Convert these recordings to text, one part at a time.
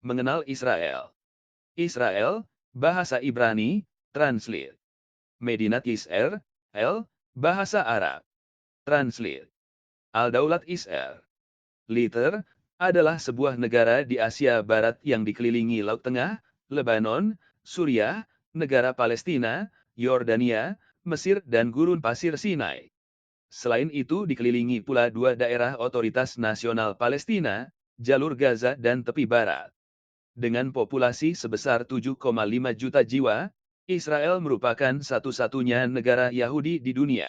Mengenal Israel. Israel, bahasa Ibrani, translate. Medinat Yisrael, bahasa Arab, translate. Al-Daulat Israel. Liter, adalah sebuah negara di Asia Barat yang dikelilingi Laut Tengah, Lebanon, Suriah, negara Palestina, Yordania, Mesir dan gurun pasir Sinai. Selain itu dikelilingi pula dua daerah otoritas nasional Palestina, jalur Gaza dan tepi barat. Dengan populasi sebesar 7,5 juta jiwa, Israel merupakan satu-satunya negara Yahudi di dunia.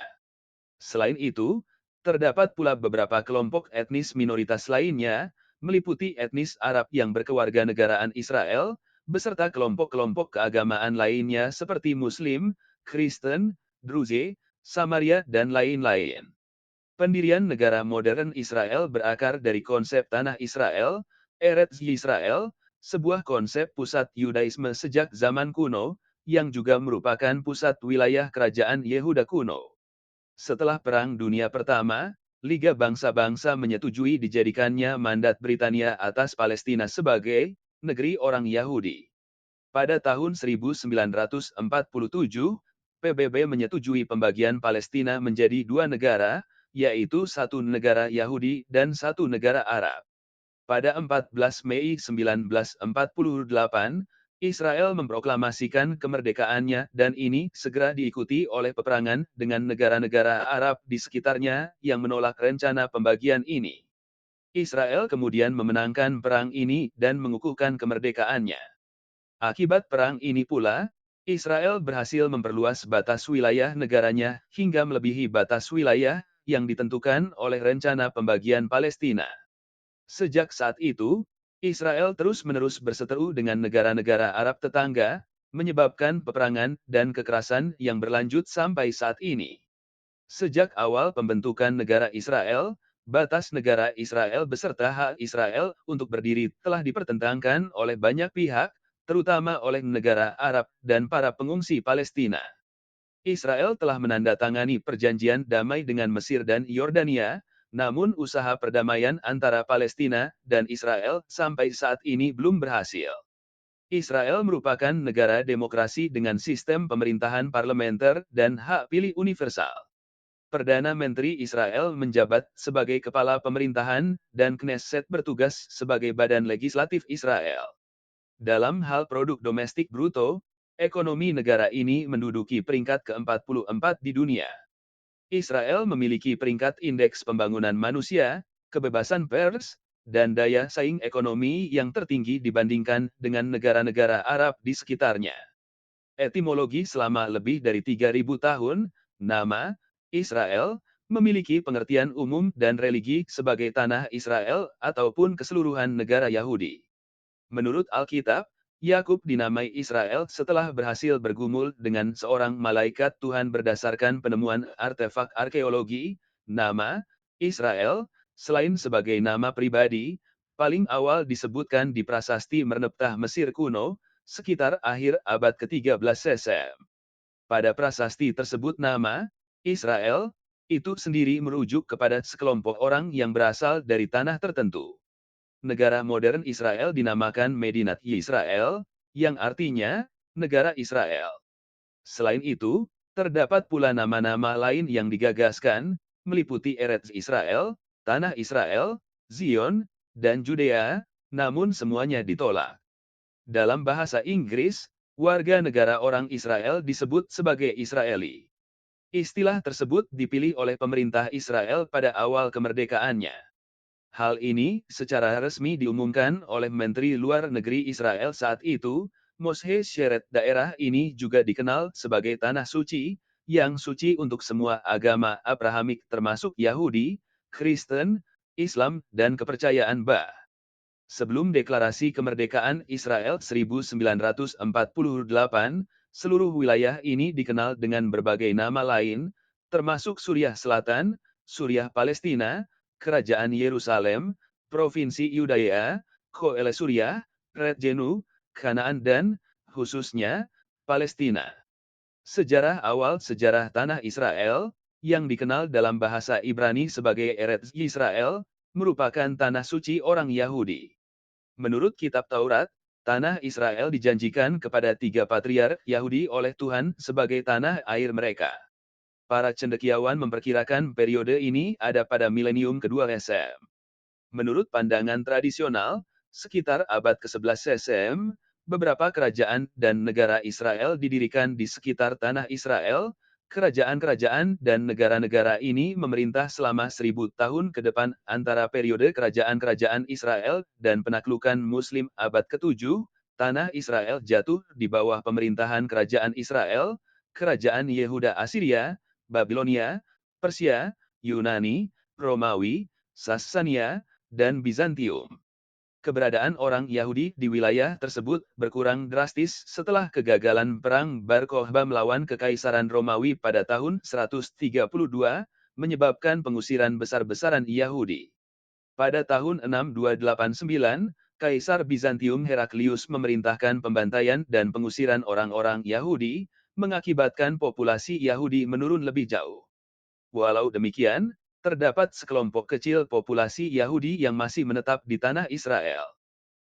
Selain itu, terdapat pula beberapa kelompok etnis minoritas lainnya, meliputi etnis Arab yang berkewarganegaraan Israel, beserta kelompok-kelompok keagamaan lainnya seperti Muslim, Kristen, Druze, Samaria dan lain-lain. Pendirian negara modern Israel berakar dari konsep tanah Israel, Eretz Yisrael, sebuah konsep pusat Yudaisme sejak zaman kuno, yang juga merupakan pusat wilayah kerajaan Yehuda kuno. Setelah Perang Dunia Pertama, Liga Bangsa-Bangsa menyetujui dijadikannya mandat Britania atas Palestina sebagai negeri orang Yahudi. Pada tahun 1947, PBB menyetujui pembagian Palestina menjadi dua negara, yaitu satu negara Yahudi dan satu negara Arab. Pada 14 Mei 1948, Israel memproklamasikan kemerdekaannya dan ini segera diikuti oleh peperangan dengan negara-negara Arab di sekitarnya yang menolak rencana pembagian ini. Israel kemudian memenangkan perang ini dan mengukuhkan kemerdekaannya. Akibat perang ini pula, Israel berhasil memperluas batas wilayah negaranya hingga melebihi batas wilayah yang ditentukan oleh rencana pembagian Palestina. Sejak saat itu, Israel terus-menerus berseteru dengan negara-negara Arab tetangga, menyebabkan peperangan dan kekerasan yang berlanjut sampai saat ini. Sejak awal pembentukan negara Israel, batas negara Israel beserta hak Israel untuk berdiri telah dipertentangkan oleh banyak pihak, terutama oleh negara Arab dan para pengungsi Palestina. Israel telah menandatangani perjanjian damai dengan Mesir dan Yordania, namun usaha perdamaian antara Palestina dan Israel sampai saat ini belum berhasil. Israel merupakan negara demokrasi dengan sistem pemerintahan parlementer dan hak pilih universal. Perdana Menteri Israel menjabat sebagai kepala pemerintahan, dan Knesset bertugas sebagai badan legislatif Israel. Dalam hal produk domestik bruto, ekonomi negara ini menduduki peringkat ke-44 di dunia. Israel memiliki peringkat indeks pembangunan manusia, kebebasan pers, dan daya saing ekonomi yang tertinggi dibandingkan dengan negara-negara Arab di sekitarnya. Etimologi selama lebih dari 3.000 tahun, nama Israel memiliki pengertian umum dan religi sebagai tanah Israel ataupun keseluruhan negara Yahudi. Menurut Alkitab, Yakub dinamai Israel setelah berhasil bergumul dengan seorang malaikat Tuhan berdasarkan penemuan artefak arkeologi. Nama Israel, selain sebagai nama pribadi, paling awal disebutkan di prasasti Merneptah Mesir kuno, sekitar akhir abad ke-13 CSM. Pada prasasti tersebut nama Israel itu sendiri merujuk kepada sekelompok orang yang berasal dari tanah tertentu. Negara modern Israel dinamakan Medinat Yisrael, yang artinya negara Israel. Selain itu, terdapat pula nama-nama lain yang digagaskan, meliputi Eretz Israel, Tanah Israel, Zion, dan Judea, namun semuanya ditolak. Dalam bahasa Inggris, warga negara orang Israel disebut sebagai Israeli. Istilah tersebut dipilih oleh pemerintah Israel pada awal kemerdekaannya. Hal ini secara resmi diumumkan oleh Menteri Luar Negeri Israel saat itu. Moshe Sheret. Daerah ini juga dikenal sebagai Tanah Suci, yang suci untuk semua agama Abrahamik termasuk Yahudi, Kristen, Islam, dan kepercayaan Bah. Sebelum deklarasi kemerdekaan Israel 1948, seluruh wilayah ini dikenal dengan berbagai nama lain, termasuk Suriah Selatan, Suriah Palestina, Kerajaan Yerusalem, Provinsi Yudea, Koele Suriah, Red Jenu, Kanaan dan, khususnya, Palestina. Sejarah awal sejarah tanah Israel, yang dikenal dalam bahasa Ibrani sebagai Eretz Yisrael, merupakan tanah suci orang Yahudi. Menurut kitab Taurat, tanah Israel dijanjikan kepada 3 patriark Yahudi oleh Tuhan sebagai tanah air mereka. Para cendekiawan memperkirakan periode ini ada pada milenium kedua SM. Menurut pandangan tradisional, sekitar abad ke-11 SM, beberapa kerajaan dan negara Israel didirikan di sekitar tanah Israel. Kerajaan-kerajaan dan negara-negara ini memerintah selama 1000 tahun ke depan antara periode kerajaan-kerajaan Israel dan penaklukan Muslim abad ke-7. Tanah Israel jatuh di bawah pemerintahan kerajaan Israel, kerajaan Yehuda Assyria, Babilonia, Persia, Yunani, Romawi, Sasania, dan Bizantium. Keberadaan orang Yahudi di wilayah tersebut berkurang drastis setelah kegagalan Perang Bar Kokhba melawan Kekaisaran Romawi pada tahun 132, menyebabkan pengusiran besar-besaran Yahudi. Pada tahun 6289, Kaisar Bizantium Heraklius memerintahkan pembantaian dan pengusiran orang-orang Yahudi, mengakibatkan populasi Yahudi menurun lebih jauh. Walau demikian, terdapat sekelompok kecil populasi Yahudi yang masih menetap di tanah Israel.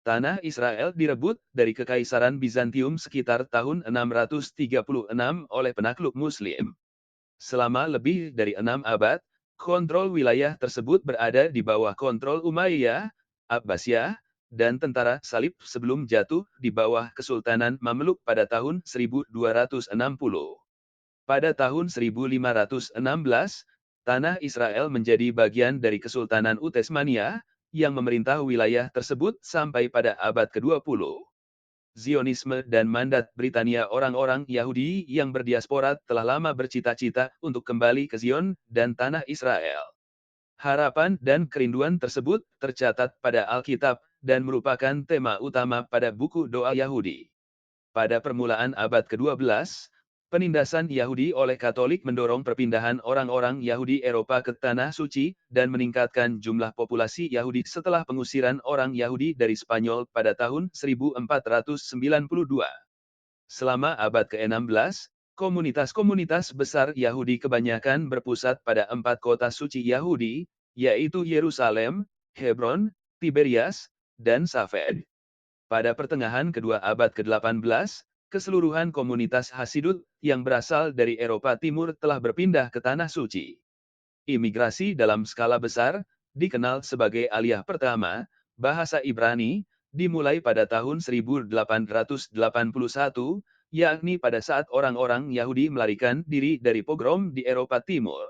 Tanah Israel direbut dari Kekaisaran Bizantium sekitar tahun 636 oleh penakluk Muslim. Selama lebih dari 6 abad, kontrol wilayah tersebut berada di bawah kontrol Umayyah, Abbasiyah, dan tentara salib sebelum jatuh di bawah Kesultanan Mamluk pada tahun 1260. Pada tahun 1516, tanah Israel menjadi bagian dari Kesultanan Utsmaniyah, yang memerintah wilayah tersebut sampai pada abad ke-20. Zionisme dan mandat Britania. Orang-orang Yahudi yang berdiaspora telah lama bercita-cita untuk kembali ke Zion dan tanah Israel. Harapan dan kerinduan tersebut tercatat pada Alkitab dan merupakan tema utama pada buku doa Yahudi. Pada permulaan abad ke-12, penindasan Yahudi oleh Katolik mendorong perpindahan orang-orang Yahudi Eropa ke Tanah Suci, dan meningkatkan jumlah populasi Yahudi setelah pengusiran orang Yahudi dari Spanyol pada tahun 1492. Selama abad ke-16, komunitas-komunitas besar Yahudi kebanyakan berpusat pada 4 kota suci Yahudi, yaitu Yerusalem, Hebron, Tiberias, dan Safed. Pada pertengahan kedua abad ke-18, keseluruhan komunitas Hasidut yang berasal dari Eropa Timur telah berpindah ke Tanah Suci. Imigrasi dalam skala besar, dikenal sebagai Aliyah pertama, bahasa Ibrani, dimulai pada tahun 1881, yakni pada saat orang-orang Yahudi melarikan diri dari pogrom di Eropa Timur.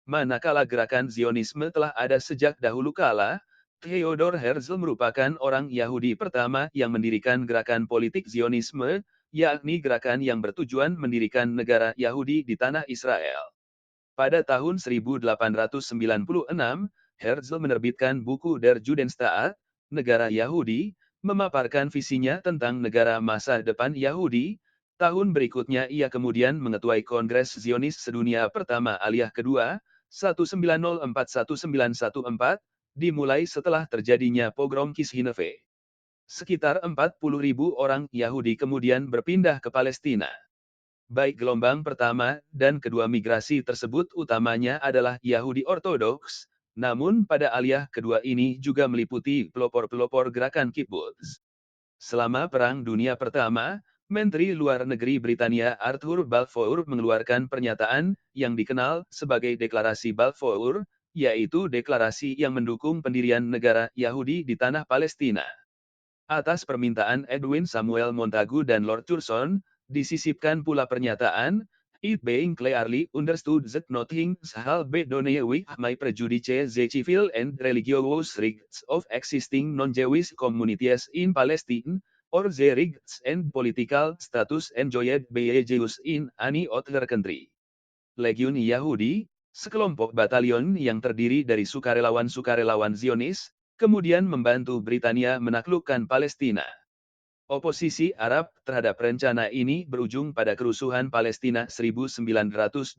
Manakala gerakan Zionisme telah ada sejak dahulu kala, Theodor Herzl merupakan orang Yahudi pertama yang mendirikan gerakan politik Zionisme, yakni gerakan yang bertujuan mendirikan negara Yahudi di tanah Israel. Pada tahun 1896, Herzl menerbitkan buku Der Judenstaat, Negara Yahudi, memaparkan visinya tentang negara masa depan Yahudi. Tahun berikutnya ia kemudian mengetuai Kongres Zionis Sedunia Pertama Aliyah Kedua, 1904-1914, dimulai setelah terjadinya pogrom Kishinefe. Sekitar 40.000 orang Yahudi kemudian berpindah ke Palestina. Baik gelombang pertama dan kedua migrasi tersebut utamanya adalah Yahudi Ortodoks, namun pada aliyah kedua ini juga meliputi pelopor-pelopor gerakan kibbutz. Selama Perang Dunia Pertama, Menteri Luar Negeri Britania Arthur Balfour mengeluarkan pernyataan yang dikenal sebagai Deklarasi Balfour, yaitu deklarasi yang mendukung pendirian negara Yahudi di tanah Palestina. Atas permintaan Edwin Samuel Montagu dan Lord Curzon, disisipkan pula pernyataan, "It being clearly understood that nothing shall be done with my prejudice the civil and religious rights of existing non-Jewish communities in Palestine, or the rights and political status enjoyed by Jews in any other country." Legiun Yahudi, sekelompok batalion yang terdiri dari sukarelawan-sukarelawan Zionis, kemudian membantu Britania menaklukkan Palestina. Oposisi Arab terhadap rencana ini berujung pada kerusuhan Palestina 1920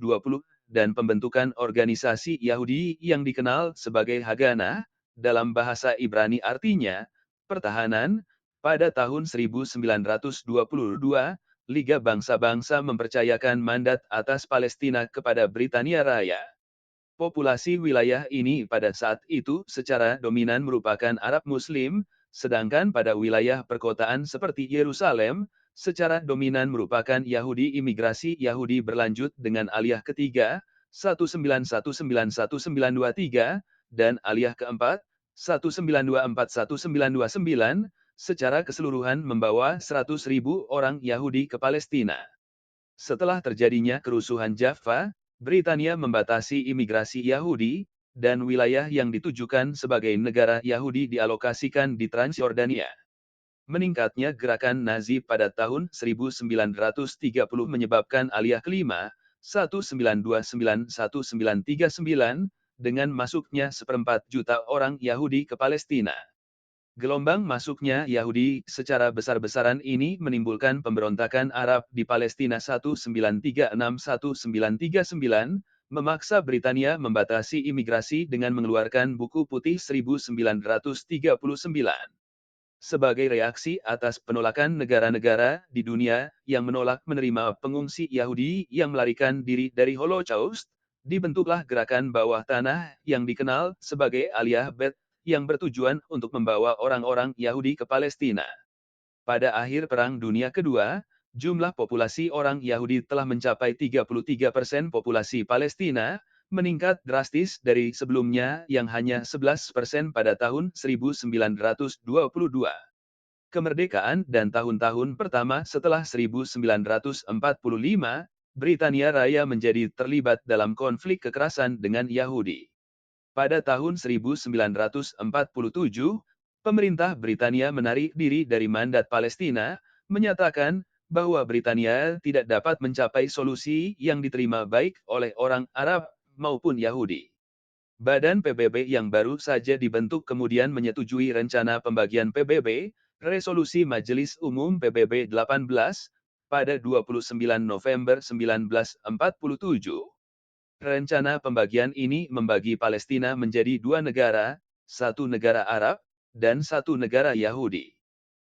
dan pembentukan organisasi Yahudi yang dikenal sebagai Haganah, dalam bahasa Ibrani artinya pertahanan. Pada tahun 1922, Liga Bangsa-Bangsa mempercayakan mandat atas Palestina kepada Britania Raya. Populasi wilayah ini pada saat itu secara dominan merupakan Arab Muslim, Sedangkan pada wilayah perkotaan seperti Yerusalem, secara dominan merupakan Yahudi. Imigrasi Yahudi berlanjut dengan aliyah ketiga, 1919-1923, dan aliyah keempat, 1924-1929, secara keseluruhan membawa 100.000 orang Yahudi ke Palestina. Setelah terjadinya kerusuhan Jaffa, Britania membatasi imigrasi Yahudi, dan wilayah yang ditujukan sebagai negara Yahudi dialokasikan di Transjordania. Meningkatnya gerakan Nazi pada tahun 1930 menyebabkan aliyah kelima, 1929-1939, dengan masuknya 1/4 juta orang Yahudi ke Palestina. Gelombang masuknya Yahudi secara besar-besaran ini menimbulkan pemberontakan Arab di Palestina 1936-1939, memaksa Britania membatasi imigrasi dengan mengeluarkan Buku Putih 1939. Sebagai reaksi atas penolakan negara-negara di dunia yang menolak menerima pengungsi Yahudi yang melarikan diri dari Holocaust, dibentuklah gerakan bawah tanah yang dikenal sebagai Aliyah Bet, yang bertujuan untuk membawa orang-orang Yahudi ke Palestina. Pada akhir Perang Dunia Kedua, jumlah populasi orang Yahudi telah mencapai 33% populasi Palestina, meningkat drastis dari sebelumnya yang hanya 11% pada tahun 1922. Kemerdekaan dan tahun-tahun pertama setelah 1945, Britania Raya menjadi terlibat dalam konflik kekerasan dengan Yahudi. Pada tahun 1947, pemerintah Britania menarik diri dari mandat Palestina, menyatakan bahwa Britania tidak dapat mencapai solusi yang diterima baik oleh orang Arab maupun Yahudi. Badan PBB yang baru saja dibentuk kemudian menyetujui rencana pembagian PBB, Resolusi Majelis Umum PBB 18, pada 29 November 1947. Rencana pembagian ini membagi Palestina menjadi dua negara, satu negara Arab, dan satu negara Yahudi.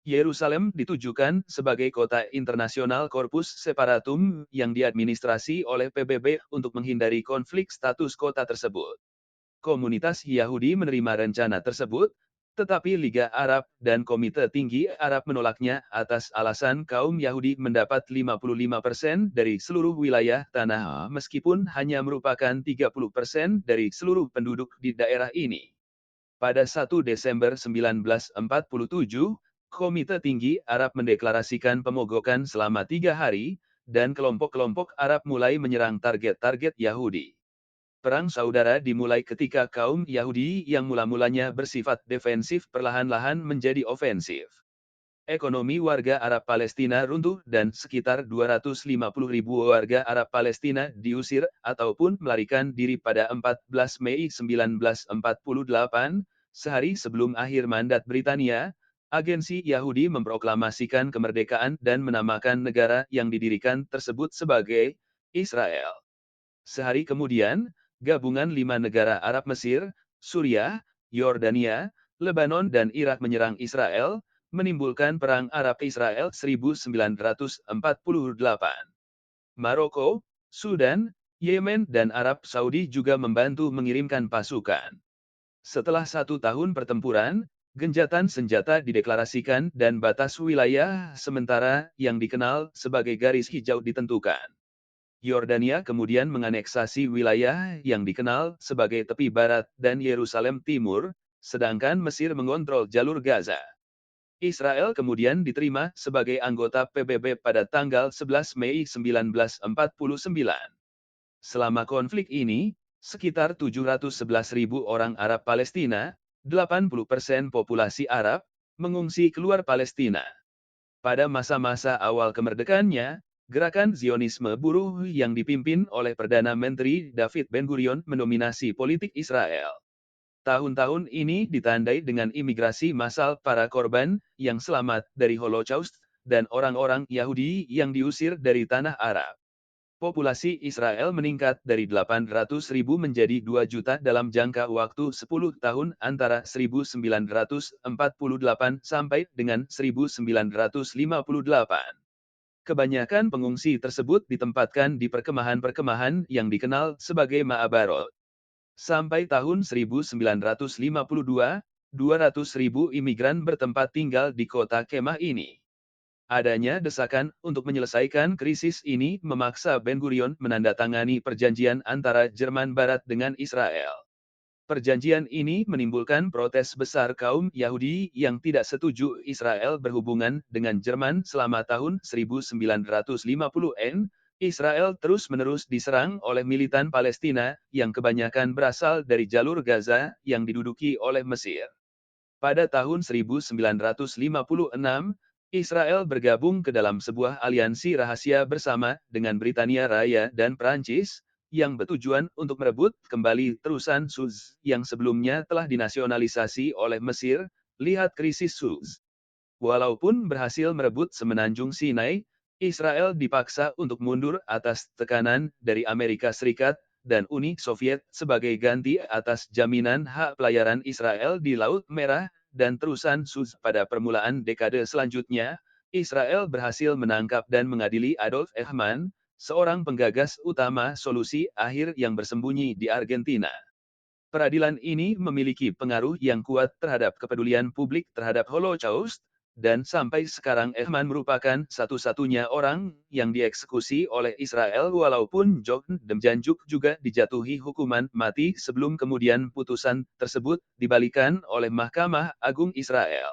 Yerusalem ditujukan sebagai kota internasional Corpus Separatum yang diadministrasi oleh PBB untuk menghindari konflik status kota tersebut. Komunitas Yahudi menerima rencana tersebut, tetapi Liga Arab dan Komite Tinggi Arab menolaknya atas alasan kaum Yahudi mendapat 55% dari seluruh wilayah tanah meskipun hanya merupakan 30% dari seluruh penduduk di daerah ini. Pada 1 Desember 1947, Komite Tinggi Arab mendeklarasikan pemogokan selama 3 hari, dan kelompok-kelompok Arab mulai menyerang target-target Yahudi. Perang saudara dimulai ketika kaum Yahudi yang mula-mulanya bersifat defensif perlahan-lahan menjadi ofensif. Ekonomi warga Arab Palestina runtuh dan sekitar 250.000 warga Arab Palestina diusir ataupun melarikan diri pada 14 Mei 1948, sehari sebelum akhir mandat Britania. Agensi Yahudi memproklamasikan kemerdekaan dan menamakan negara yang didirikan tersebut sebagai Israel. Sehari kemudian, gabungan 5 negara Arab Mesir, Suriah, Yordania, Lebanon dan Irak menyerang Israel, menimbulkan Perang Arab-Israel 1948. Maroko, Sudan, Yemen dan Arab Saudi juga membantu mengirimkan pasukan. Setelah 1 tahun pertempuran, genjatan senjata dideklarasikan dan batas wilayah sementara yang dikenal sebagai garis hijau ditentukan. Yordania kemudian menganeksasi wilayah yang dikenal sebagai tepi barat dan Yerusalem Timur, sedangkan Mesir mengontrol jalur Gaza. Israel kemudian diterima sebagai anggota PBB pada tanggal 11 Mei 1949. Selama konflik ini, sekitar 711.000 orang Arab Palestina, 80% populasi Arab, mengungsi keluar Palestina. Pada masa-masa awal kemerdekaannya, gerakan Zionisme buruh yang dipimpin oleh Perdana Menteri David Ben-Gurion mendominasi politik Israel. Tahun-tahun ini ditandai dengan imigrasi massal para korban yang selamat dari Holocaust dan orang-orang Yahudi yang diusir dari tanah Arab. Populasi Israel meningkat dari 800.000 menjadi 2 juta dalam jangka waktu 10 tahun antara 1948 sampai dengan 1958. Kebanyakan pengungsi tersebut ditempatkan di perkemahan-perkemahan yang dikenal sebagai Ma'abarot. Sampai tahun 1952, 200.000 imigran bertempat tinggal di kota kemah ini. Adanya desakan untuk menyelesaikan krisis ini memaksa Ben-Gurion menandatangani perjanjian antara Jerman Barat dengan Israel. Perjanjian ini menimbulkan protes besar kaum Yahudi yang tidak setuju Israel berhubungan dengan Jerman selama tahun 1950-an. Israel terus-menerus diserang oleh militan Palestina yang kebanyakan berasal dari jalur Gaza yang diduduki oleh Mesir. Pada tahun 1956, Israel bergabung ke dalam sebuah aliansi rahasia bersama dengan Britania Raya dan Prancis, yang bertujuan untuk merebut kembali terusan Suez yang sebelumnya telah dinasionalisasi oleh Mesir. Lihat krisis Suez. Walaupun berhasil merebut semenanjung Sinai, Israel dipaksa untuk mundur atas tekanan dari Amerika Serikat dan Uni Soviet sebagai ganti atas jaminan hak pelayaran Israel di Laut Merah dan terusan Suez. Pada permulaan dekade selanjutnya, Israel berhasil menangkap dan mengadili Adolf Eichmann, seorang penggagas utama solusi akhir yang bersembunyi di Argentina. Peradilan ini memiliki pengaruh yang kuat terhadap kepedulian publik terhadap Holocaust, dan sampai sekarang Eichmann merupakan satu-satunya orang yang dieksekusi oleh Israel, walaupun John Demjanjuk juga dijatuhi hukuman mati sebelum kemudian putusan tersebut dibalikan oleh Mahkamah Agung Israel.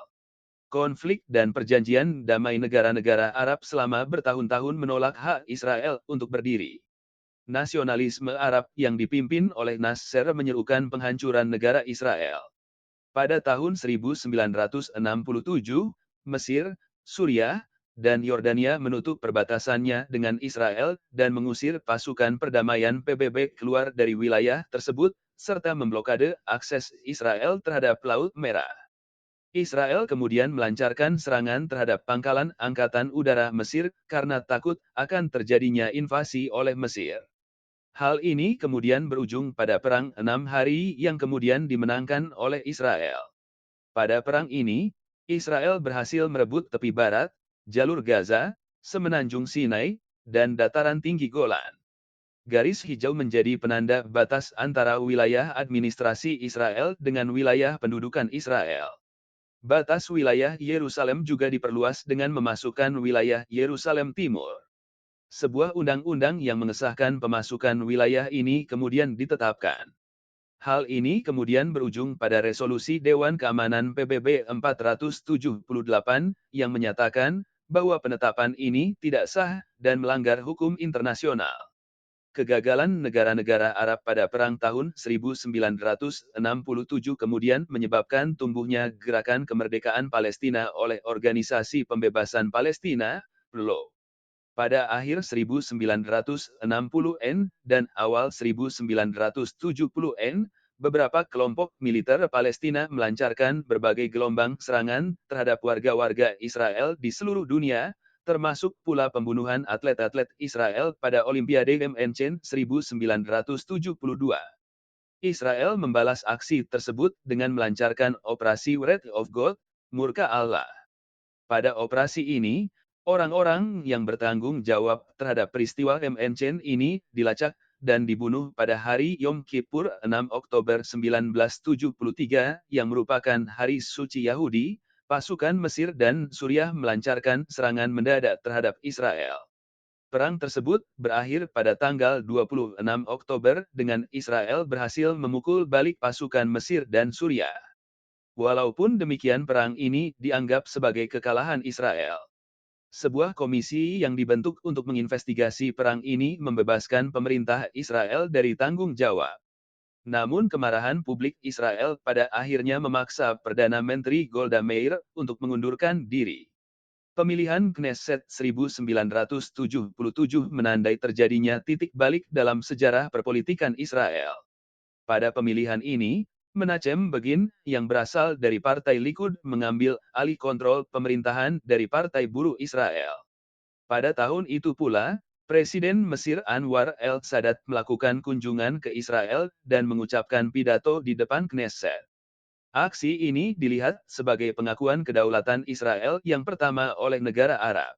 Konflik dan perjanjian damai negara-negara Arab selama bertahun-tahun menolak hak Israel untuk berdiri. Nasionalisme Arab yang dipimpin oleh Nasser menyerukan penghancuran negara Israel. Pada tahun 1967, Mesir, Suriah, dan Yordania menutup perbatasannya dengan Israel dan mengusir pasukan perdamaian PBB keluar dari wilayah tersebut, serta memblokade akses Israel terhadap Laut Merah. Israel kemudian melancarkan serangan terhadap pangkalan angkatan udara Mesir karena takut akan terjadinya invasi oleh Mesir. Hal ini kemudian berujung pada Perang 6 Hari yang kemudian dimenangkan oleh Israel. Pada perang ini, Israel berhasil merebut tepi barat, jalur Gaza, semenanjung Sinai, dan dataran tinggi Golan. Garis hijau menjadi penanda batas antara wilayah administrasi Israel dengan wilayah pendudukan Israel. Batas wilayah Yerusalem juga diperluas dengan memasukkan wilayah Yerusalem Timur. Sebuah undang-undang yang mengesahkan pemasukan wilayah ini kemudian ditetapkan. Hal ini kemudian berujung pada resolusi Dewan Keamanan PBB 478 yang menyatakan bahwa penetapan ini tidak sah dan melanggar hukum internasional. Kegagalan negara-negara Arab pada Perang tahun 1967 kemudian menyebabkan tumbuhnya gerakan kemerdekaan Palestina oleh Organisasi Pembebasan Palestina, PLO. Pada akhir 1960-an dan awal 1970-an, beberapa kelompok militer Palestina melancarkan berbagai gelombang serangan terhadap warga-warga Israel di seluruh dunia, termasuk pula pembunuhan atlet-atlet Israel pada Olimpiade München 1972. Israel membalas aksi tersebut dengan melancarkan operasi Wrath of God, murka Allah. Pada operasi ini, orang-orang yang bertanggung jawab terhadap peristiwa München ini dilacak dan dibunuh pada hari Yom Kippur 6 Oktober 1973 yang merupakan hari suci Yahudi. Pasukan Mesir dan Suriah melancarkan serangan mendadak terhadap Israel. Perang tersebut berakhir pada tanggal 26 Oktober dengan Israel berhasil memukul balik pasukan Mesir dan Suriah. Walaupun demikian, perang ini dianggap sebagai kekalahan Israel. Sebuah komisi yang dibentuk untuk menginvestigasi perang ini membebaskan pemerintah Israel dari tanggung jawab. Namun kemarahan publik Israel pada akhirnya memaksa Perdana Menteri Golda Meir untuk mengundurkan diri. Pemilihan Knesset 1977 menandai terjadinya titik balik dalam sejarah perpolitikan Israel. Pada pemilihan ini, Menachem Begin, yang berasal dari Partai Likud, mengambil alih kontrol pemerintahan dari Partai Buruh Israel. Pada tahun itu pula, Presiden Mesir Anwar el-Sadat melakukan kunjungan ke Israel dan mengucapkan pidato di depan Knesset. Aksi ini dilihat sebagai pengakuan kedaulatan Israel yang pertama oleh negara Arab.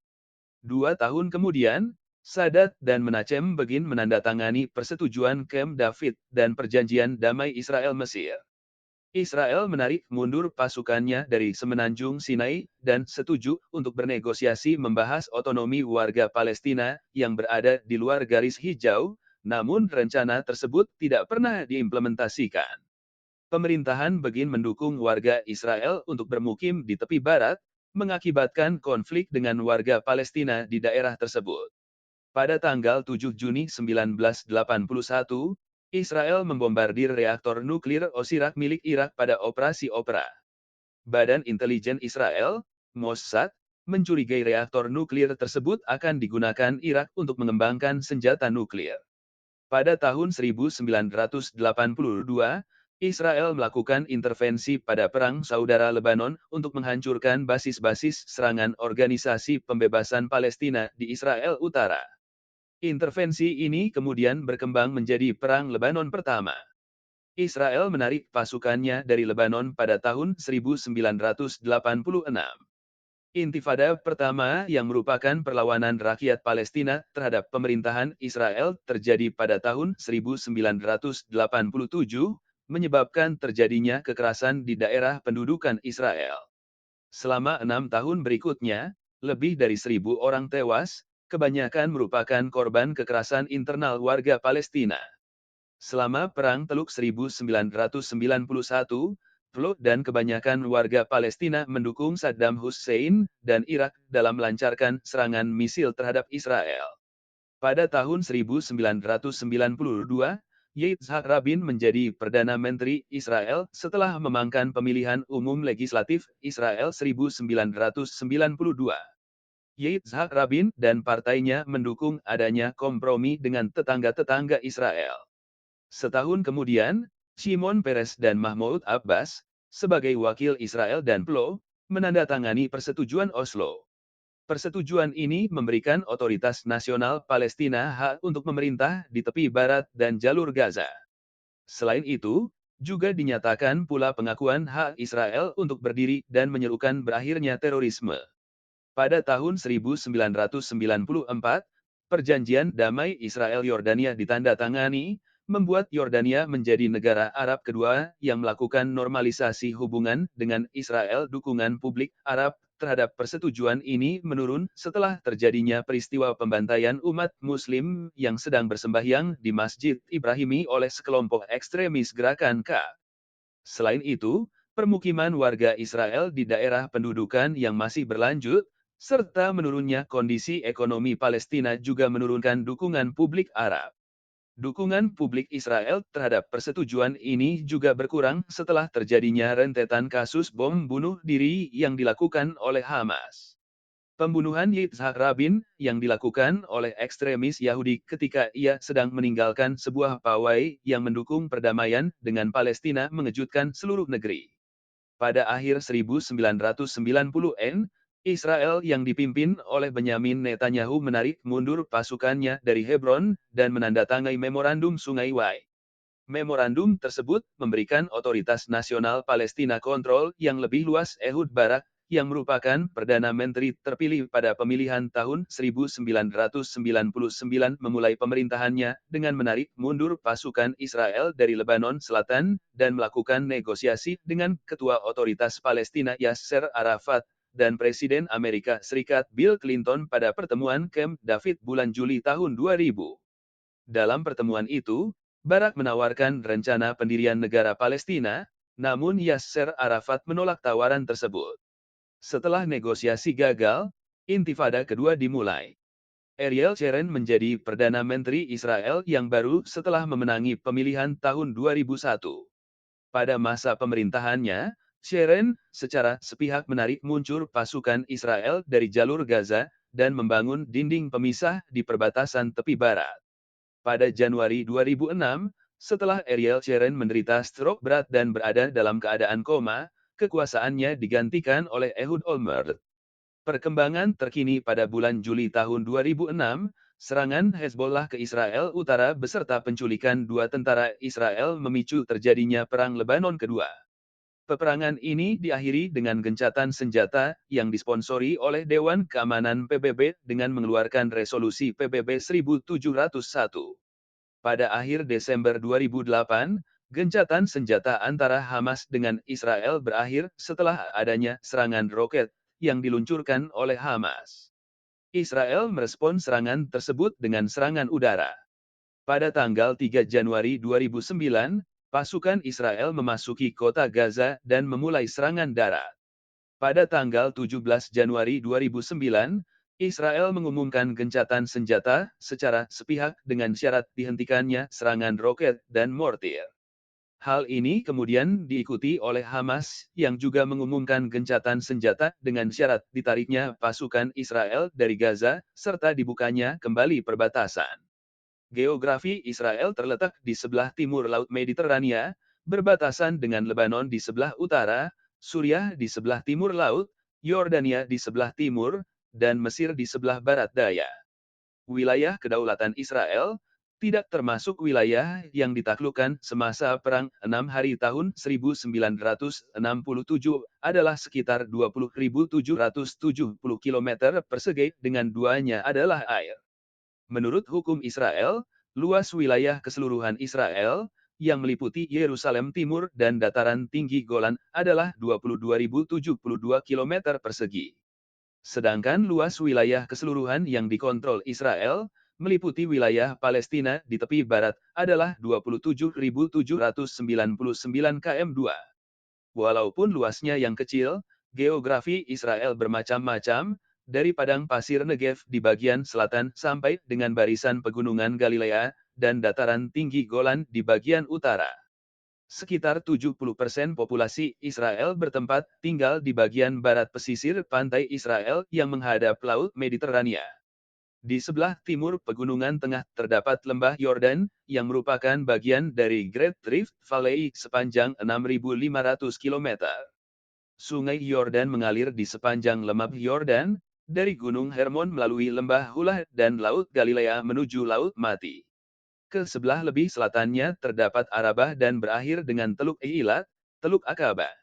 2 tahun kemudian, Sadat dan Menachem Begin menandatangani persetujuan Camp David dan perjanjian damai Israel-Mesir. Israel menarik mundur pasukannya dari semenanjung Sinai dan setuju untuk bernegosiasi membahas otonomi warga Palestina yang berada di luar garis hijau, namun rencana tersebut tidak pernah diimplementasikan. Pemerintahan Begin mendukung warga Israel untuk bermukim di tepi barat, mengakibatkan konflik dengan warga Palestina di daerah tersebut. Pada tanggal 7 Juni 1981, Israel membombardir reaktor nuklir Osirak milik Irak pada operasi Opera. Badan Intelijen Israel, Mossad, mencurigai reaktor nuklir tersebut akan digunakan Irak untuk mengembangkan senjata nuklir. Pada tahun 1982, Israel melakukan intervensi pada Perang Saudara Lebanon untuk menghancurkan basis-basis serangan Organisasi Pembebasan Palestina di Israel Utara. Intervensi ini kemudian berkembang menjadi Perang Lebanon Pertama. Israel menarik pasukannya dari Lebanon pada tahun 1986. Intifada pertama yang merupakan perlawanan rakyat Palestina terhadap pemerintahan Israel terjadi pada tahun 1987, menyebabkan terjadinya kekerasan di daerah pendudukan Israel. Selama 6 tahun berikutnya, lebih dari 1.000 orang tewas, kebanyakan merupakan korban kekerasan internal warga Palestina. Selama Perang Teluk 1991, PLO dan kebanyakan warga Palestina mendukung Saddam Hussein dan Irak dalam melancarkan serangan misil terhadap Israel. Pada tahun 1992, Yitzhak Rabin menjadi Perdana Menteri Israel setelah memangkan pemilihan umum legislatif Israel 1992. Yitzhak Rabin dan partainya mendukung adanya kompromi dengan tetangga-tetangga Israel. Setahun kemudian, Shimon Peres dan Mahmoud Abbas, sebagai wakil Israel dan PLO, menandatangani Persetujuan Oslo. Persetujuan ini memberikan otoritas nasional Palestina hak untuk memerintah di tepi barat dan jalur Gaza. Selain itu, juga dinyatakan pula pengakuan hak Israel untuk berdiri dan menyerukan berakhirnya terorisme. Pada tahun 1994, Perjanjian Damai Israel-Yordania ditandatangani, membuat Yordania menjadi negara Arab kedua yang melakukan normalisasi hubungan dengan Israel. Dukungan publik Arab terhadap persetujuan ini menurun setelah terjadinya peristiwa pembantaian umat Muslim yang sedang bersembahyang di Masjid Ibrahimi oleh sekelompok ekstremis gerakan K. Selain itu, permukiman warga Israel di daerah pendudukan yang masih berlanjut, serta menurunnya kondisi ekonomi Palestina juga menurunkan dukungan publik Arab. Dukungan publik Israel terhadap persetujuan ini juga berkurang setelah terjadinya rentetan kasus bom bunuh diri yang dilakukan oleh Hamas. Pembunuhan Yitzhak Rabin yang dilakukan oleh ekstremis Yahudi ketika ia sedang meninggalkan sebuah pawai yang mendukung perdamaian dengan Palestina mengejutkan seluruh negeri. Pada akhir 1990-an, Israel yang dipimpin oleh Benyamin Netanyahu menarik mundur pasukannya dari Hebron dan menandatangani Memorandum Sungai Wai. Memorandum tersebut memberikan otoritas nasional Palestina kontrol yang lebih luas. Ehud Barak, yang merupakan Perdana Menteri terpilih pada pemilihan tahun 1999 memulai pemerintahannya dengan menarik mundur pasukan Israel dari Lebanon Selatan dan melakukan negosiasi dengan Ketua Otoritas Palestina Yasser Arafat dan Presiden Amerika Serikat Bill Clinton pada pertemuan Camp David bulan Juli tahun 2000. Dalam pertemuan itu, Barak menawarkan rencana pendirian negara Palestina, namun Yasser Arafat menolak tawaran tersebut. Setelah negosiasi gagal, Intifada kedua dimulai. Ariel Sharon menjadi Perdana Menteri Israel yang baru setelah memenangi pemilihan tahun 2001. Pada masa pemerintahannya, Sharon secara sepihak menarik mundur pasukan Israel dari jalur Gaza dan membangun dinding pemisah di perbatasan tepi barat. Pada Januari 2006, setelah Ariel Sharon menderita stroke berat dan berada dalam keadaan koma, kekuasaannya digantikan oleh Ehud Olmert. Perkembangan terkini pada bulan Juli tahun 2006, serangan Hezbollah ke Israel Utara beserta penculikan 2 tentara Israel memicu terjadinya Perang Lebanon kedua. Peperangan ini diakhiri dengan gencatan senjata yang disponsori oleh Dewan Keamanan PBB dengan mengeluarkan resolusi PBB 1701. Pada akhir Desember 2008, Gencatan senjata antara Hamas dengan Israel berakhir setelah adanya serangan roket yang diluncurkan oleh Hamas. Israel merespon serangan tersebut dengan serangan udara. Pada tanggal 3 Januari 2009, pasukan Israel memasuki kota Gaza dan memulai serangan darat. Pada tanggal 17 Januari 2009, Israel mengumumkan gencatan senjata secara sepihak dengan syarat dihentikannya serangan roket dan mortir. Hal ini kemudian diikuti oleh Hamas yang juga mengumumkan gencatan senjata dengan syarat ditariknya pasukan Israel dari Gaza serta dibukanya kembali perbatasan. Geografi Israel terletak di sebelah timur Laut Mediterania, berbatasan dengan Lebanon di sebelah utara, Suriah di sebelah timur laut, Yordania di sebelah timur, dan Mesir di sebelah barat daya. Wilayah kedaulatan Israel tidak termasuk wilayah yang ditaklukkan semasa Perang 6 Hari tahun 1967 adalah sekitar 20.770 km persegi dengan duanya adalah air. Menurut hukum Israel, luas wilayah keseluruhan Israel, yang meliputi Yerusalem Timur dan dataran tinggi Golan, adalah 22.072 km persegi. Sedangkan luas wilayah keseluruhan yang dikontrol Israel, meliputi wilayah Palestina di tepi barat, adalah 27.799 km2. Walaupun luasnya yang kecil, geografi Israel bermacam-macam, dari padang pasir Negev di bagian selatan sampai dengan barisan pegunungan Galilea, dan dataran tinggi Golan di bagian utara. Sekitar 70% populasi Israel bertempat tinggal di bagian barat pesisir pantai Israel yang menghadap Laut Mediterania. Di sebelah timur pegunungan tengah terdapat lembah Yordan, yang merupakan bagian dari Great Rift Valley sepanjang 6.500 km. Sungai Yordan mengalir di sepanjang lembah Yordan, dari Gunung Hermon melalui lembah Hula dan Laut Galilea menuju Laut Mati. Ke sebelah lebih selatannya terdapat Arabah dan berakhir dengan Teluk Eilat, Teluk Akaba.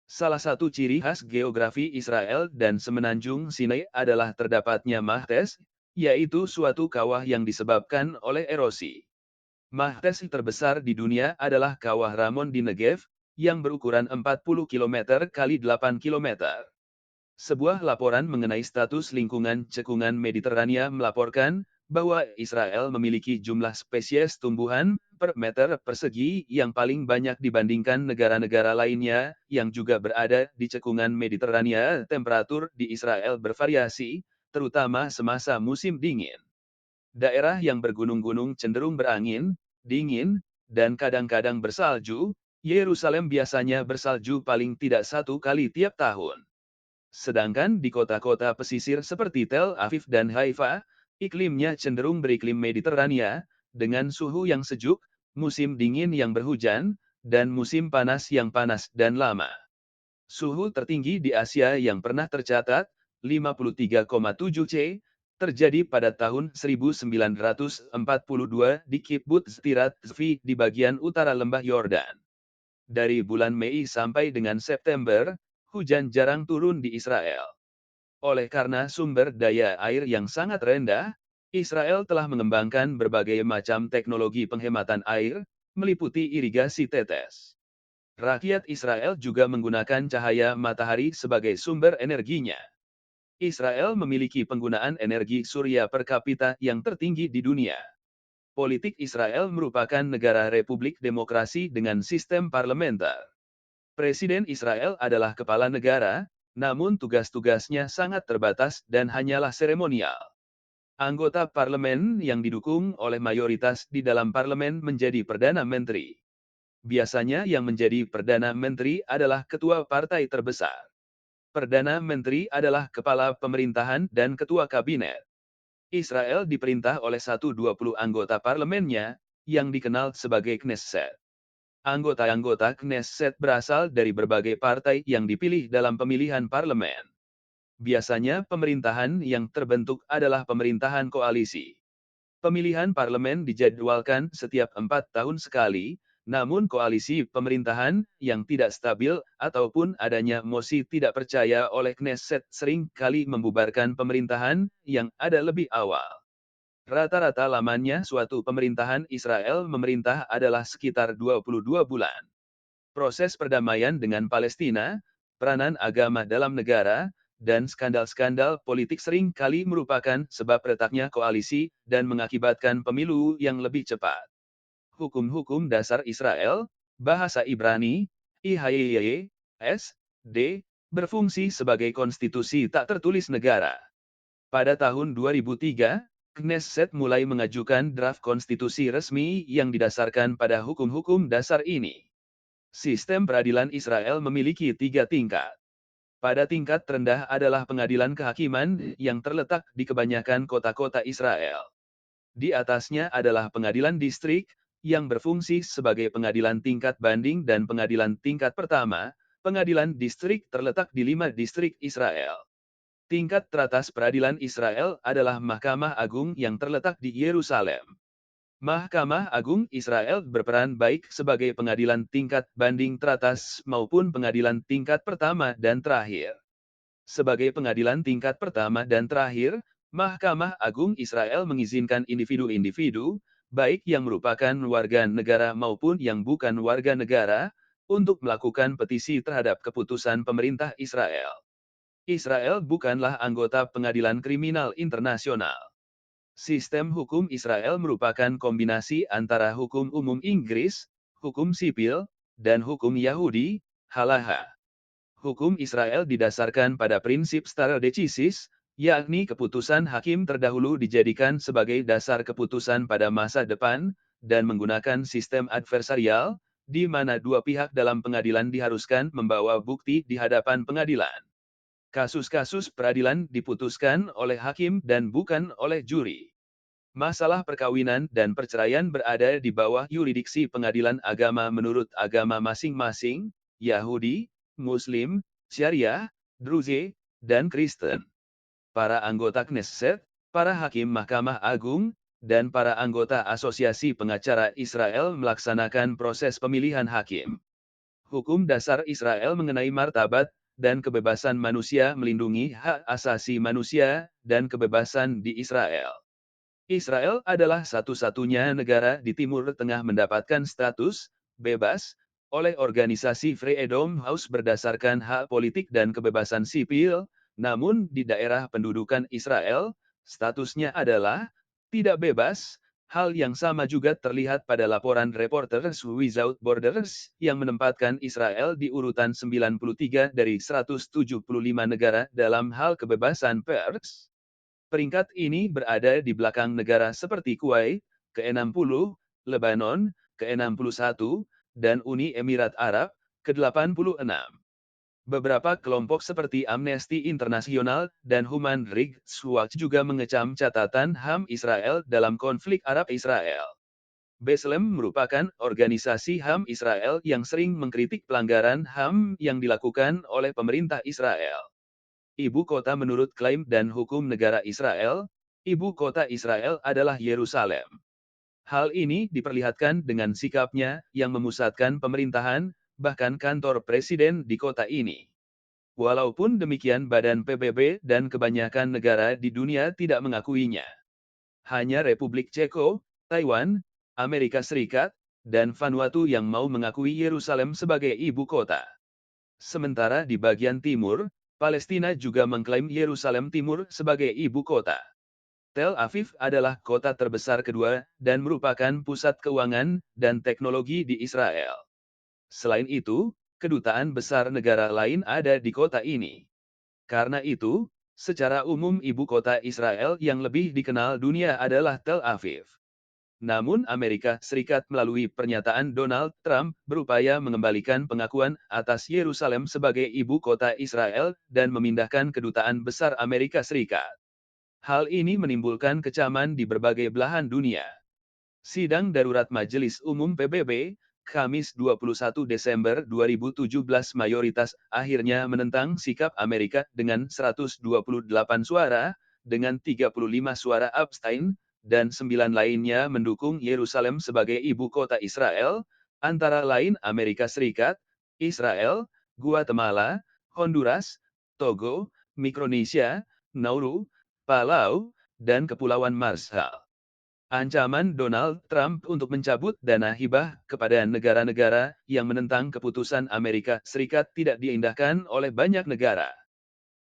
Salah satu ciri khas geografi Israel dan Semenanjung Sinai adalah terdapatnya Mahtes, yaitu suatu kawah yang disebabkan oleh erosi. Mahtes terbesar di dunia adalah Kawah Ramon di Negev, yang berukuran 40 km kali 8 km. Sebuah laporan mengenai status lingkungan cekungan Mediterania melaporkan bahwa Israel memiliki jumlah spesies tumbuhan per meter persegi yang paling banyak dibandingkan negara-negara lainnya yang juga berada di cekungan Mediterania. Temperatur di Israel bervariasi, terutama semasa musim dingin. Daerah yang bergunung-gunung cenderung berangin, dingin, dan kadang-kadang bersalju. Yerusalem biasanya bersalju paling tidak 1 kali tiap tahun. Sedangkan di kota-kota pesisir seperti Tel Aviv dan Haifa, iklimnya cenderung beriklim Mediterania, dengan suhu yang sejuk, musim dingin yang berhujan, dan musim panas yang panas dan lama. Suhu tertinggi di Asia yang pernah tercatat, 53,7 C, terjadi pada tahun 1942 di Kibbutz Tirat Zvi di bagian utara lembah Yordan. Dari bulan Mei sampai dengan September, hujan jarang turun di Israel. Oleh karena sumber daya air yang sangat rendah, Israel telah mengembangkan berbagai macam teknologi penghematan air, meliputi irigasi tetes. Rakyat Israel juga menggunakan cahaya matahari sebagai sumber energinya. Israel memiliki penggunaan energi surya per kapita yang tertinggi di dunia. Politik Israel merupakan negara republik demokrasi dengan sistem parlementer. Presiden Israel adalah kepala negara, namun tugas-tugasnya sangat terbatas dan hanyalah seremonial. Anggota parlemen yang didukung oleh mayoritas di dalam parlemen menjadi Perdana Menteri. Biasanya yang menjadi Perdana Menteri adalah ketua partai terbesar. Perdana Menteri adalah kepala pemerintahan dan ketua kabinet. Israel diperintah oleh 120 anggota parlemennya, yang dikenal sebagai Knesset. Anggota-anggota Knesset berasal dari berbagai partai yang dipilih dalam pemilihan parlemen. Biasanya pemerintahan yang terbentuk adalah pemerintahan koalisi. Pemilihan parlemen dijadwalkan setiap 4 tahun sekali, namun koalisi pemerintahan yang tidak stabil ataupun adanya mosi tidak percaya oleh Knesset sering kali membubarkan pemerintahan yang ada lebih awal. Rata-rata lamanya suatu pemerintahan Israel memerintah adalah sekitar 22 bulan. Proses perdamaian dengan Palestina, peranan agama dalam negara, dan skandal-skandal politik sering kali merupakan sebab retaknya koalisi dan mengakibatkan pemilu yang lebih cepat. Hukum-hukum dasar Israel, bahasa Ibrani, IHYY, S, D, berfungsi sebagai konstitusi tak tertulis negara. Pada tahun 2003, Knesset mulai mengajukan draft konstitusi resmi yang didasarkan pada hukum-hukum dasar ini. Sistem peradilan Israel memiliki 3 tingkat. Pada tingkat terendah adalah pengadilan kehakiman yang terletak di kebanyakan kota-kota Israel. Di atasnya adalah pengadilan distrik, yang berfungsi sebagai pengadilan tingkat banding dan pengadilan tingkat pertama. Pengadilan distrik terletak di 5 distrik Israel. Tingkat teratas peradilan Israel adalah Mahkamah Agung yang terletak di Yerusalem. Mahkamah Agung Israel berperan baik sebagai pengadilan tingkat banding teratas maupun pengadilan tingkat pertama dan terakhir. Sebagai pengadilan tingkat pertama dan terakhir, Mahkamah Agung Israel mengizinkan individu-individu, baik yang merupakan warga negara maupun yang bukan warga negara, untuk melakukan petisi terhadap keputusan pemerintah Israel. Israel bukanlah anggota Pengadilan Kriminal Internasional. Sistem hukum Israel merupakan kombinasi antara hukum umum Inggris, hukum sipil, dan hukum Yahudi, halacha. Hukum Israel didasarkan pada prinsip stare decisis, yakni keputusan hakim terdahulu dijadikan sebagai dasar keputusan pada masa depan, dan menggunakan sistem adversarial, di mana dua pihak dalam pengadilan diharuskan membawa bukti di hadapan pengadilan. Kasus-kasus peradilan diputuskan oleh hakim dan bukan oleh juri. Masalah perkawinan dan perceraian berada di bawah yurisdiksi pengadilan agama menurut agama masing-masing, Yahudi, Muslim, Syariah, Druze, dan Kristen. Para anggota Knesset, para hakim Mahkamah Agung, dan para anggota Asosiasi Pengacara Israel melaksanakan proses pemilihan hakim. Hukum dasar Israel mengenai martabat dan kebebasan manusia melindungi hak asasi manusia dan kebebasan di Israel. Israel adalah satu-satunya negara di Timur Tengah mendapatkan status bebas oleh organisasi Freedom House berdasarkan hak politik dan kebebasan sipil, namun di daerah pendudukan Israel, statusnya adalah tidak bebas. Hal yang sama juga terlihat pada laporan Reporters Without Borders yang menempatkan Israel di urutan 93 dari 175 negara dalam hal kebebasan pers. Peringkat ini berada di belakang negara seperti Kuwait, ke-60, Lebanon, ke-61, dan Uni Emirat Arab, ke-86. Beberapa kelompok seperti Amnesty International dan Human Rights Watch juga mengecam catatan HAM Israel dalam konflik Arab-Israel. B'Tselem merupakan organisasi HAM Israel yang sering mengkritik pelanggaran HAM yang dilakukan oleh pemerintah Israel. Ibu kota menurut klaim dan hukum negara Israel, ibu kota Israel adalah Yerusalem. Hal ini diperlihatkan dengan sikapnya yang memusatkan pemerintahan, bahkan kantor presiden di kota ini. Walaupun demikian Badan PBB dan kebanyakan negara di dunia tidak mengakuinya. Hanya Republik Ceko, Taiwan, Amerika Serikat, dan Vanuatu yang mau mengakui Yerusalem sebagai ibu kota. Sementara di bagian timur, Palestina juga mengklaim Yerusalem Timur sebagai ibu kota. Tel Aviv adalah kota terbesar kedua dan merupakan pusat keuangan dan teknologi di Israel. Selain itu, kedutaan besar negara lain ada di kota ini. Karena itu, secara umum ibu kota Israel yang lebih dikenal dunia adalah Tel Aviv. Namun Amerika Serikat melalui pernyataan Donald Trump berupaya mengembalikan pengakuan atas Yerusalem sebagai ibu kota Israel dan memindahkan kedutaan besar Amerika Serikat. Hal ini menimbulkan kecaman di berbagai belahan dunia. Sidang Darurat Majelis Umum PBB, Kamis 21 Desember 2017 mayoritas akhirnya menentang sikap Amerika dengan 128 suara, dengan 35 suara abstain, dan 9 lainnya mendukung Yerusalem sebagai ibu kota Israel, antara lain Amerika Serikat, Israel, Guatemala, Honduras, Togo, Mikronesia, Nauru, Palau, dan Kepulauan Marshall. Ancaman Donald Trump untuk mencabut dana hibah kepada negara-negara yang menentang keputusan Amerika Serikat tidak diindahkan oleh banyak negara.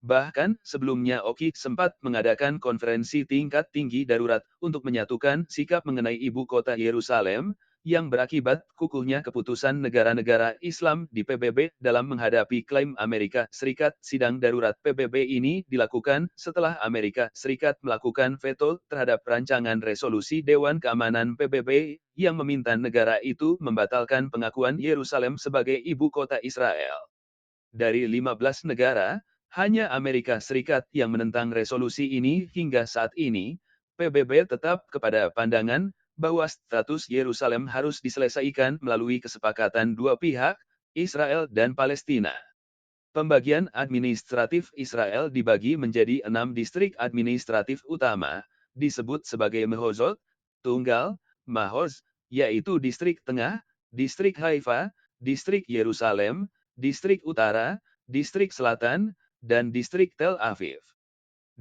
Bahkan, sebelumnya Oki sempat mengadakan konferensi tingkat tinggi darurat untuk menyatukan sikap mengenai ibu kota Yerusalem, yang berakibat kukuhnya keputusan negara-negara Islam di PBB dalam menghadapi klaim Amerika Serikat. Sidang darurat PBB ini dilakukan setelah Amerika Serikat melakukan veto terhadap rancangan resolusi Dewan Keamanan PBB yang meminta negara itu membatalkan pengakuan Yerusalem sebagai ibu kota Israel. Dari 15 negara, hanya Amerika Serikat yang menentang resolusi ini. Hingga saat ini, PBB tetap kepada pandangan bahwa status Yerusalem harus diselesaikan melalui kesepakatan dua pihak, Israel dan Palestina. Pembagian administratif Israel dibagi menjadi 6 distrik administratif utama, disebut sebagai Mehozot, Tunggal, Mahoz, yaitu Distrik Tengah, Distrik Haifa, Distrik Yerusalem, Distrik Utara, Distrik Selatan, dan Distrik Tel Aviv.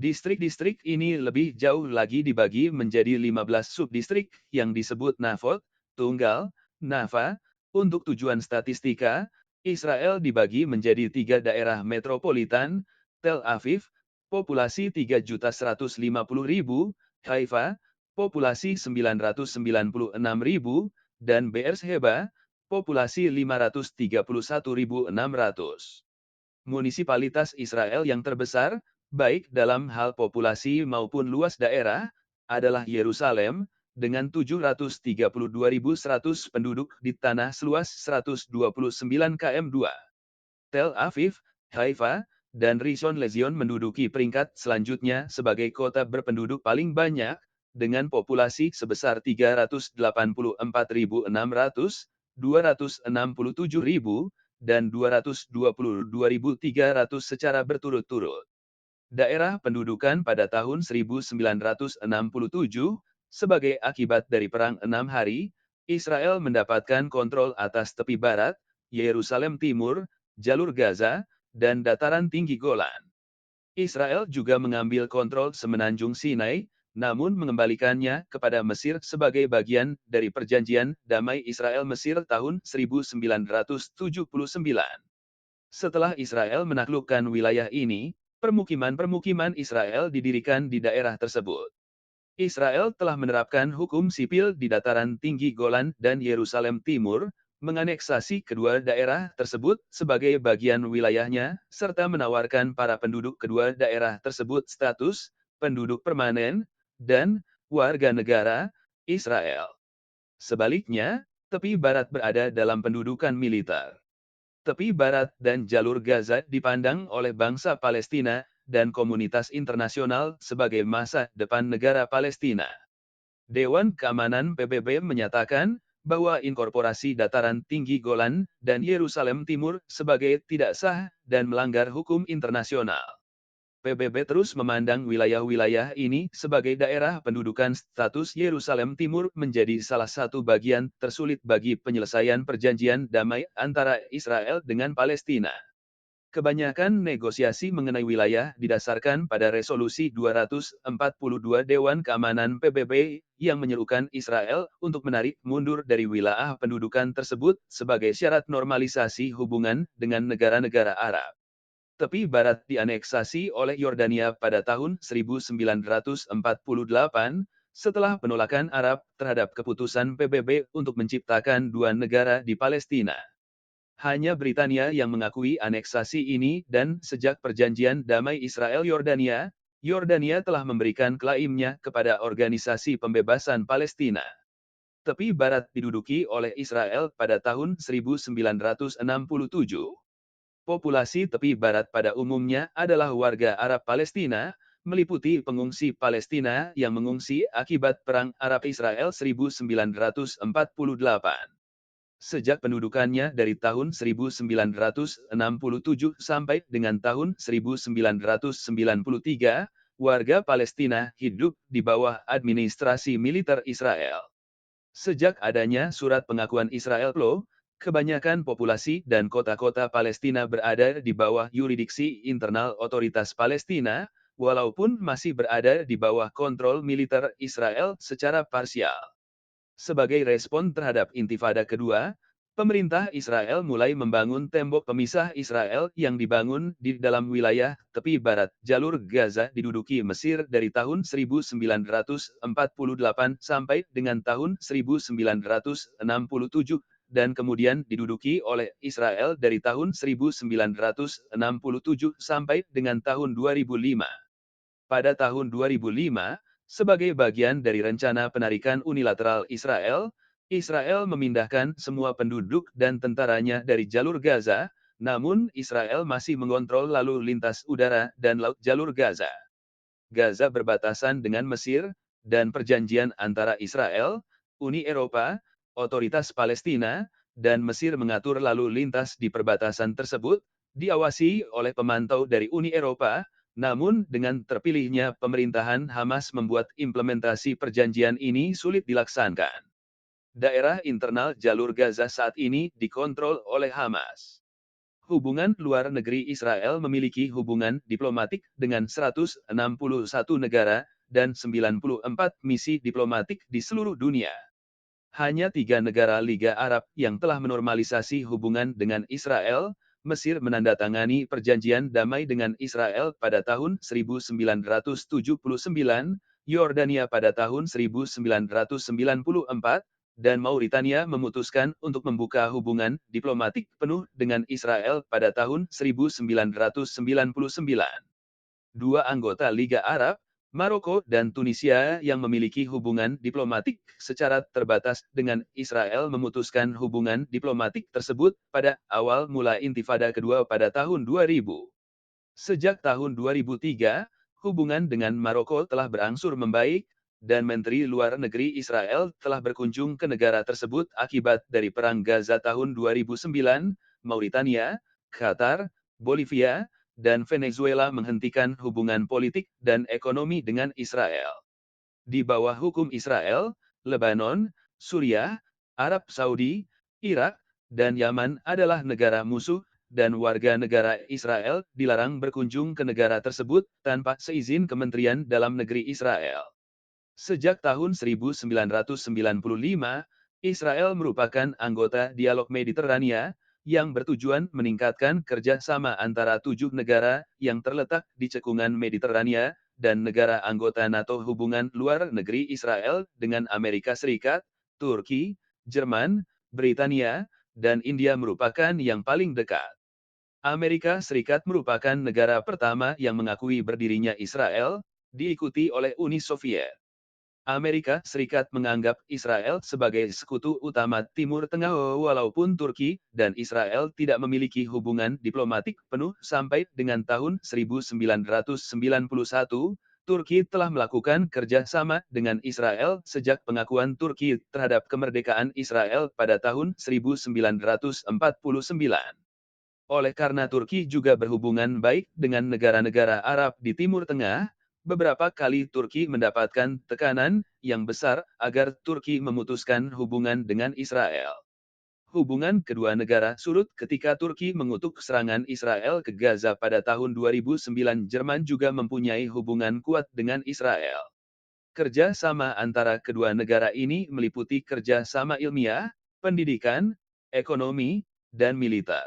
Distrik-distrik ini lebih jauh lagi dibagi menjadi 15 subdistrik yang disebut Nafot, Tunggal, Nafa. Untuk tujuan statistika, Israel dibagi menjadi 3 daerah metropolitan, Tel Aviv, populasi 3.150.000, Haifa, populasi 996.000, dan Beersheba, populasi 531.600. Munisipalitas Israel yang terbesar, baik dalam hal populasi maupun luas daerah, adalah Yerusalem, dengan 732.100 penduduk di tanah seluas 129 km2. Tel Aviv, Haifa, dan Rishon LeZion menduduki peringkat selanjutnya sebagai kota berpenduduk paling banyak, dengan populasi sebesar 384.600, 267.000, dan 222.300 secara berturut-turut. Daerah pendudukan pada tahun 1967, sebagai akibat dari Perang 6 Hari, Israel mendapatkan kontrol atas tepi barat, Yerusalem Timur, jalur Gaza, dan dataran tinggi Golan. Israel juga mengambil kontrol semenanjung Sinai, namun mengembalikannya kepada Mesir sebagai bagian dari Perjanjian Damai Israel-Mesir tahun 1979. Setelah Israel menaklukkan wilayah ini, permukiman-permukiman Israel didirikan di daerah tersebut. Israel telah menerapkan hukum sipil di dataran tinggi Golan dan Yerusalem Timur, menganeksasi kedua daerah tersebut sebagai bagian wilayahnya, serta menawarkan para penduduk kedua daerah tersebut status penduduk permanen dan warga negara Israel. Sebaliknya, tepi barat berada dalam pendudukan militer. Tepi barat dan jalur Gaza dipandang oleh bangsa Palestina dan komunitas internasional sebagai masa depan negara Palestina. Dewan Keamanan PBB menyatakan bahwa inkorporasi dataran tinggi Golan dan Yerusalem Timur sebagai tidak sah dan melanggar hukum internasional. PBB terus memandang wilayah-wilayah ini sebagai daerah pendudukan. Status Yerusalem Timur menjadi salah satu bagian tersulit bagi penyelesaian perjanjian damai antara Israel dengan Palestina. Kebanyakan negosiasi mengenai wilayah didasarkan pada resolusi 242 Dewan Keamanan PBB yang menyerukan Israel untuk menarik mundur dari wilayah pendudukan tersebut sebagai syarat normalisasi hubungan dengan negara-negara Arab. Tepi barat dianeksasi oleh Yordania pada tahun 1948, setelah penolakan Arab terhadap keputusan PBB untuk menciptakan dua negara di Palestina. Hanya Britania yang mengakui aneksasi ini dan sejak perjanjian damai Israel-Yordania, Yordania telah memberikan klaimnya kepada Organisasi Pembebasan Palestina. Tepi barat diduduki oleh Israel pada tahun 1967. Populasi tepi barat pada umumnya adalah warga Arab Palestina, meliputi pengungsi Palestina yang mengungsi akibat Perang Arab-Israel 1948. Sejak pendudukannya dari tahun 1967 sampai dengan tahun 1993, warga Palestina hidup di bawah administrasi militer Israel. Sejak adanya surat pengakuan Israel PLO, kebanyakan populasi dan kota-kota Palestina berada di bawah yurisdiksi internal otoritas Palestina, walaupun masih berada di bawah kontrol militer Israel secara parsial. Sebagai respon terhadap Intifada kedua, pemerintah Israel mulai membangun tembok pemisah Israel yang dibangun di dalam wilayah tepi barat jalur Gaza diduduki Mesir dari tahun 1948 sampai dengan tahun 1967 dan kemudian diduduki oleh Israel dari tahun 1967 sampai dengan tahun 2005. Pada tahun 2005, sebagai bagian dari rencana penarikan unilateral Israel, Israel memindahkan semua penduduk dan tentaranya dari jalur Gaza, namun Israel masih mengontrol lalu lintas udara dan laut jalur Gaza. Gaza berbatasan dengan Mesir, dan perjanjian antara Israel, Uni Eropa, Otoritas Palestina, dan Mesir mengatur lalu lintas di perbatasan tersebut, diawasi oleh pemantau dari Uni Eropa, namun dengan terpilihnya pemerintahan Hamas membuat implementasi perjanjian ini sulit dilaksanakan. Daerah internal jalur Gaza saat ini dikontrol oleh Hamas. Hubungan luar negeri Israel memiliki hubungan diplomatik dengan 161 negara dan 94 misi diplomatik di seluruh dunia. Hanya 3 negara Liga Arab yang telah menormalisasi hubungan dengan Israel. Mesir menandatangani perjanjian damai dengan Israel pada tahun 1979, Yordania pada tahun 1994, dan Mauritania memutuskan untuk membuka hubungan diplomatik penuh dengan Israel pada tahun 1999. Dua anggota Liga Arab, Maroko dan Tunisia yang memiliki hubungan diplomatik secara terbatas dengan Israel memutuskan hubungan diplomatik tersebut pada awal mula Intifada kedua pada tahun 2000. Sejak tahun 2003, hubungan dengan Maroko telah berangsur membaik, dan Menteri Luar Negeri Israel telah berkunjung ke negara tersebut akibat dari Perang Gaza tahun 2009, Mauritania, Qatar, Bolivia, dan Venezuela menghentikan hubungan politik dan ekonomi dengan Israel. Di bawah hukum Israel, Lebanon, Suriah, Arab Saudi, Irak, dan Yaman adalah negara musuh, dan warga negara Israel dilarang berkunjung ke negara tersebut tanpa seizin Kementerian Dalam Negeri Israel. Sejak tahun 1995, Israel merupakan anggota Dialog Mediterania, yang bertujuan meningkatkan kerjasama antara 7 negara yang terletak di cekungan Mediterania, dan negara anggota NATO. Hubungan luar negeri Israel dengan Amerika Serikat, Turki, Jerman, Britania, dan India merupakan yang paling dekat. Amerika Serikat merupakan negara pertama yang mengakui berdirinya Israel, diikuti oleh Uni Soviet. Amerika Serikat menganggap Israel sebagai sekutu utama Timur Tengah walaupun Turki dan Israel tidak memiliki hubungan diplomatik penuh sampai dengan tahun 1991. Turki telah melakukan kerjasama dengan Israel sejak pengakuan Turki terhadap kemerdekaan Israel pada tahun 1949. Oleh karena Turki juga berhubungan baik dengan negara-negara Arab di Timur Tengah, beberapa kali Turki mendapatkan tekanan yang besar agar Turki memutuskan hubungan dengan Israel. Hubungan kedua negara surut ketika Turki mengutuk serangan Israel ke Gaza pada tahun 2009. Jerman juga mempunyai hubungan kuat dengan Israel. Kerja sama antara kedua negara ini meliputi kerja sama ilmiah, pendidikan, ekonomi, dan militer.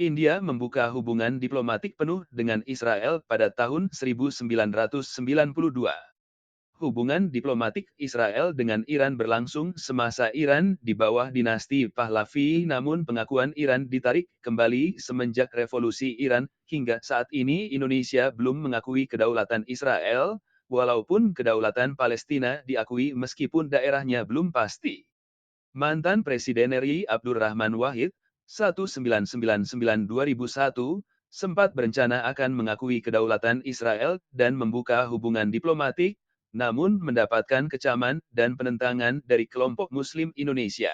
India membuka hubungan diplomatik penuh dengan Israel pada tahun 1992. Hubungan diplomatik Israel dengan Iran berlangsung semasa Iran di bawah dinasti Pahlavi, namun pengakuan Iran ditarik kembali semenjak revolusi Iran. Hingga saat ini Indonesia belum mengakui kedaulatan Israel, walaupun kedaulatan Palestina diakui meskipun daerahnya belum pasti. Mantan Presiden RI Abdurrahman Wahid, 1999-2001, sempat berencana akan mengakui kedaulatan Israel dan membuka hubungan diplomatik, namun mendapatkan kecaman dan penentangan dari kelompok Muslim Indonesia.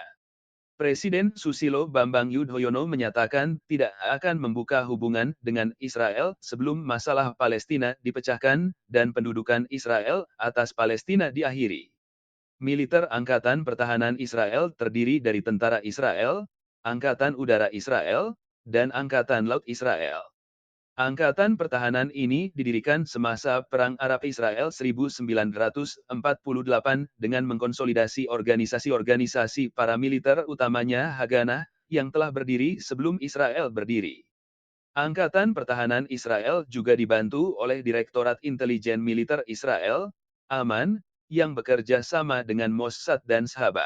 Presiden Susilo Bambang Yudhoyono menyatakan tidak akan membuka hubungan dengan Israel sebelum masalah Palestina dipecahkan dan pendudukan Israel atas Palestina diakhiri. Militer Angkatan Pertahanan Israel terdiri dari Tentara Israel, Angkatan Udara Israel, dan Angkatan Laut Israel. Angkatan pertahanan ini didirikan semasa Perang Arab-Israel 1948 dengan mengkonsolidasi organisasi-organisasi paramiliter utamanya Haganah, yang telah berdiri sebelum Israel berdiri. Angkatan pertahanan Israel juga dibantu oleh Direktorat Intelijen Militer Israel, Aman, yang bekerja sama dengan Mossad dan Shaba.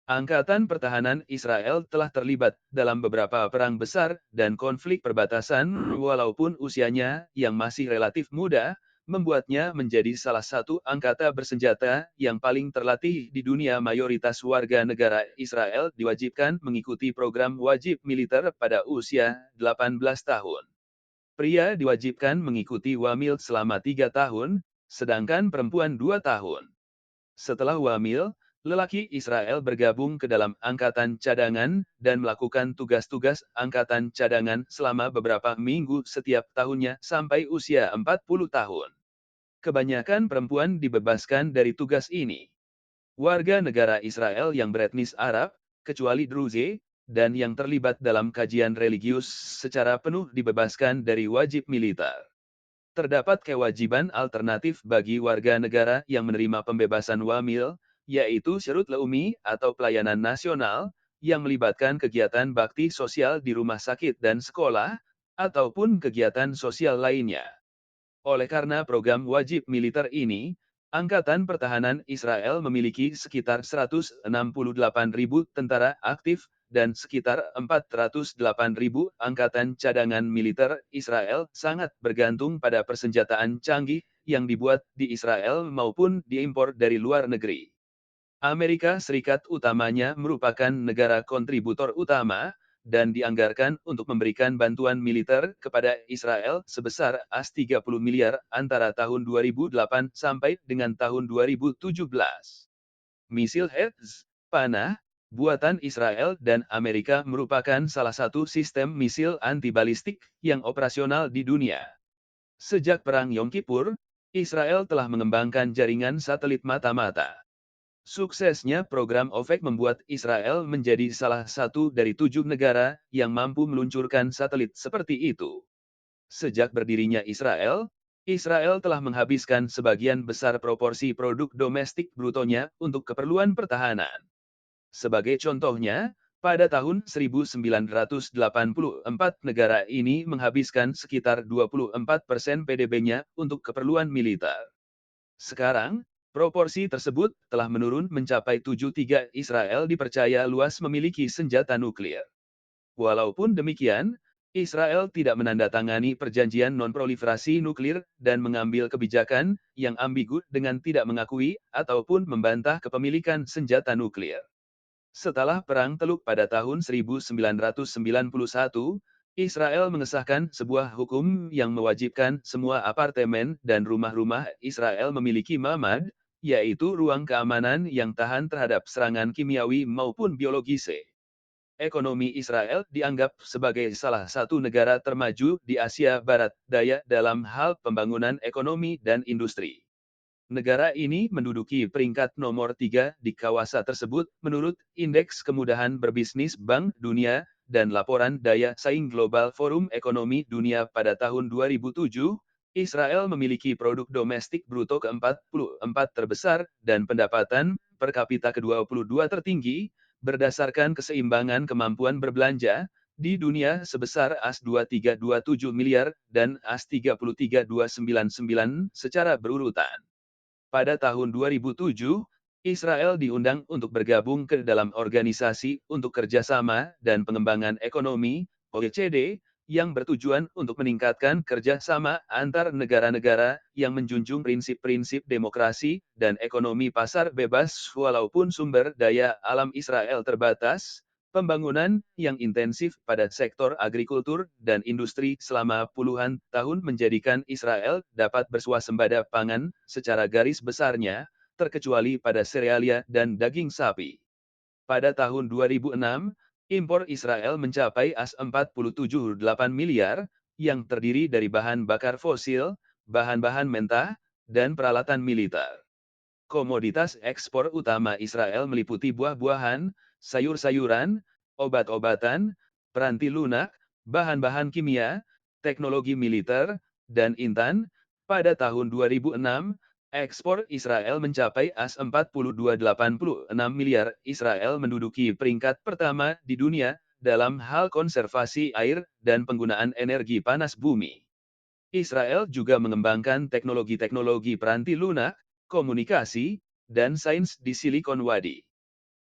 Angkatan pertahanan Israel telah terlibat dalam beberapa perang besar dan konflik perbatasan, walaupun usianya yang masih relatif muda, membuatnya menjadi salah satu angkatan bersenjata yang paling terlatih di dunia. Mayoritas warga negara Israel diwajibkan mengikuti program wajib militer pada usia 18 tahun. Pria diwajibkan mengikuti wamil selama 3 tahun, sedangkan perempuan 2 tahun. Setelah wamil, lelaki Israel bergabung ke dalam angkatan cadangan dan melakukan tugas-tugas angkatan cadangan selama beberapa minggu setiap tahunnya sampai usia 40 tahun. Kebanyakan perempuan dibebaskan dari tugas ini. Warga negara Israel yang beretnis Arab, kecuali Druze, dan yang terlibat dalam kajian religius secara penuh dibebaskan dari wajib militer. Terdapat kewajiban alternatif bagi warga negara yang menerima pembebasan wamil, yaitu Syarut Leumi atau pelayanan nasional, yang melibatkan kegiatan bakti sosial di rumah sakit dan sekolah, ataupun kegiatan sosial lainnya. Oleh karena program wajib militer ini, Angkatan Pertahanan Israel memiliki sekitar 168.000 tentara aktif dan sekitar 408.000 angkatan cadangan. Militer Israel sangat bergantung pada persenjataan canggih yang dibuat di Israel maupun diimpor dari luar negeri. Amerika Serikat utamanya merupakan negara kontributor utama, dan dianggarkan untuk memberikan bantuan militer kepada Israel sebesar As-30 miliar antara tahun 2008 sampai dengan tahun 2017. Misil Hell's, panah, buatan Israel dan Amerika merupakan salah satu sistem misil anti-balistik yang operasional di dunia. Sejak Perang Yom Kippur, Israel telah mengembangkan jaringan satelit mata-mata. Suksesnya program OVEC membuat Israel menjadi salah satu dari 7 negara yang mampu meluncurkan satelit seperti itu. Sejak berdirinya Israel, Israel telah menghabiskan sebagian besar proporsi produk domestik brutonya untuk keperluan pertahanan. Sebagai contohnya, pada tahun 1984 negara ini menghabiskan sekitar 24% PDB-nya untuk keperluan militer. Sekarang, proporsi tersebut telah menurun mencapai 73. Israel dipercaya luas memiliki senjata nuklir. Walaupun demikian, Israel tidak menandatangani perjanjian non-proliferasi nuklir dan mengambil kebijakan yang ambigu dengan tidak mengakui ataupun membantah kepemilikan senjata nuklir. Setelah Perang Teluk pada tahun 1991, Israel mengesahkan sebuah hukum yang mewajibkan semua apartemen dan rumah-rumah Israel memiliki mamad, yaitu ruang keamanan yang tahan terhadap serangan kimiawi maupun biologis. Ekonomi Israel dianggap sebagai salah satu negara termaju di Asia Barat Daya dalam hal pembangunan ekonomi dan industri. Negara ini menduduki peringkat nomor 3 di kawasan tersebut menurut Indeks Kemudahan Berbisnis Bank Dunia dan laporan daya saing Global Forum Ekonomi Dunia pada tahun 2007. Israel memiliki produk domestik bruto ke-44 terbesar dan pendapatan per kapita ke-22 tertinggi, berdasarkan keseimbangan kemampuan berbelanja di dunia sebesar As-2327 miliar dan As-33299 secara berurutan. Pada tahun 2007, Israel diundang untuk bergabung ke dalam Organisasi untuk Kerjasama dan Pengembangan Ekonomi, OECD, yang bertujuan untuk meningkatkan kerjasama antar negara-negara yang menjunjung prinsip-prinsip demokrasi dan ekonomi pasar bebas. Walaupun sumber daya alam Israel terbatas, pembangunan yang intensif pada sektor agrikultur dan industri selama puluhan tahun menjadikan Israel dapat berswasembada pangan secara garis besarnya, terkecuali pada serealia dan daging sapi. Pada tahun 2006, impor Israel mencapai As-47,8 miliar, yang terdiri dari bahan bakar fosil, bahan-bahan mentah, dan peralatan militer. Komoditas ekspor utama Israel meliputi buah-buahan, sayur-sayuran, obat-obatan, peranti lunak, bahan-bahan kimia, teknologi militer, dan intan. Pada tahun 2006, ekspor Israel mencapai AS 42,86 miliar. Israel menduduki peringkat pertama di dunia dalam hal konservasi air dan penggunaan energi panas bumi. Israel juga mengembangkan teknologi-teknologi peranti lunak, komunikasi, dan sains di Silicon Valley.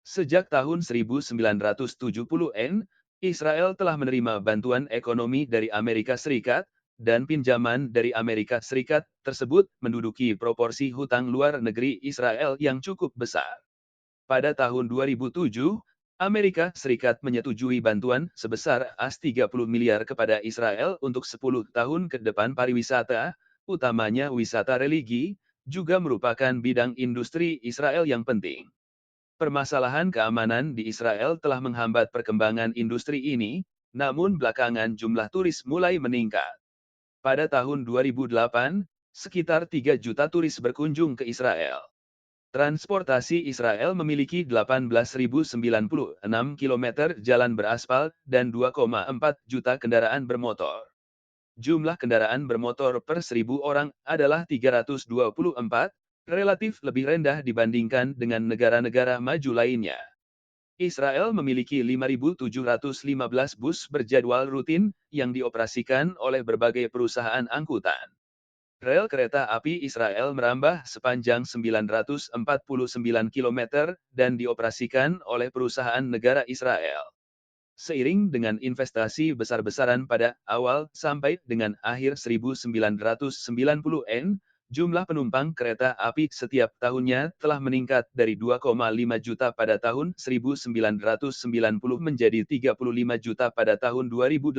Sejak tahun 1970-an, Israel telah menerima bantuan ekonomi dari Amerika Serikat, dan pinjaman dari Amerika Serikat tersebut menduduki proporsi hutang luar negeri Israel yang cukup besar. Pada tahun 2007, Amerika Serikat menyetujui bantuan sebesar AS 30 miliar kepada Israel untuk 10 tahun ke depan. Pariwisata, utamanya wisata religi, juga merupakan bidang industri Israel yang penting. Permasalahan keamanan di Israel telah menghambat perkembangan industri ini, namun belakangan jumlah turis mulai meningkat. Pada tahun 2008, sekitar 3 juta turis berkunjung ke Israel. Transportasi Israel memiliki 18.096 km jalan beraspal dan 2,4 juta kendaraan bermotor. Jumlah kendaraan bermotor per 1.000 orang adalah 324, relatif lebih rendah dibandingkan dengan negara-negara maju lainnya. Israel memiliki 5.715 bus berjadwal rutin yang dioperasikan oleh berbagai perusahaan angkutan. Rel kereta api Israel merambah sepanjang 949 km dan dioperasikan oleh perusahaan negara Israel. Seiring dengan investasi besar-besaran pada awal sampai dengan akhir 1990-an, jumlah penumpang kereta api setiap tahunnya telah meningkat dari 2,5 juta pada tahun 1990 menjadi 35 juta pada tahun 2008.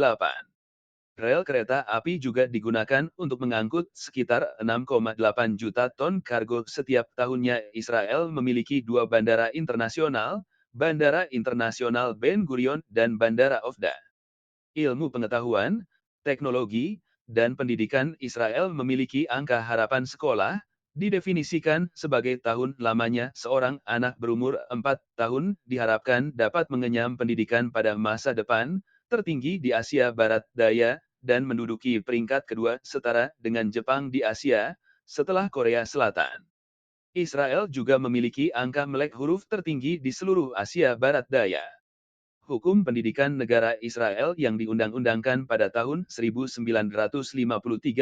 Rel kereta api juga digunakan untuk mengangkut sekitar 6,8 juta ton kargo setiap tahunnya. Israel memiliki dua bandara internasional, Bandara Internasional Ben Gurion dan Bandara Ofda. Ilmu pengetahuan, teknologi, dan pendidikan Israel memiliki angka harapan sekolah, didefinisikan sebagai tahun lamanya seorang anak berumur 4 tahun diharapkan dapat mengenyam pendidikan pada masa depan, tertinggi di Asia Barat Daya, dan menduduki peringkat kedua setara dengan Jepang di Asia, setelah Korea Selatan. Israel juga memiliki angka melek huruf tertinggi di seluruh Asia Barat Daya. Hukum pendidikan negara Israel yang diundang-undangkan pada tahun 1953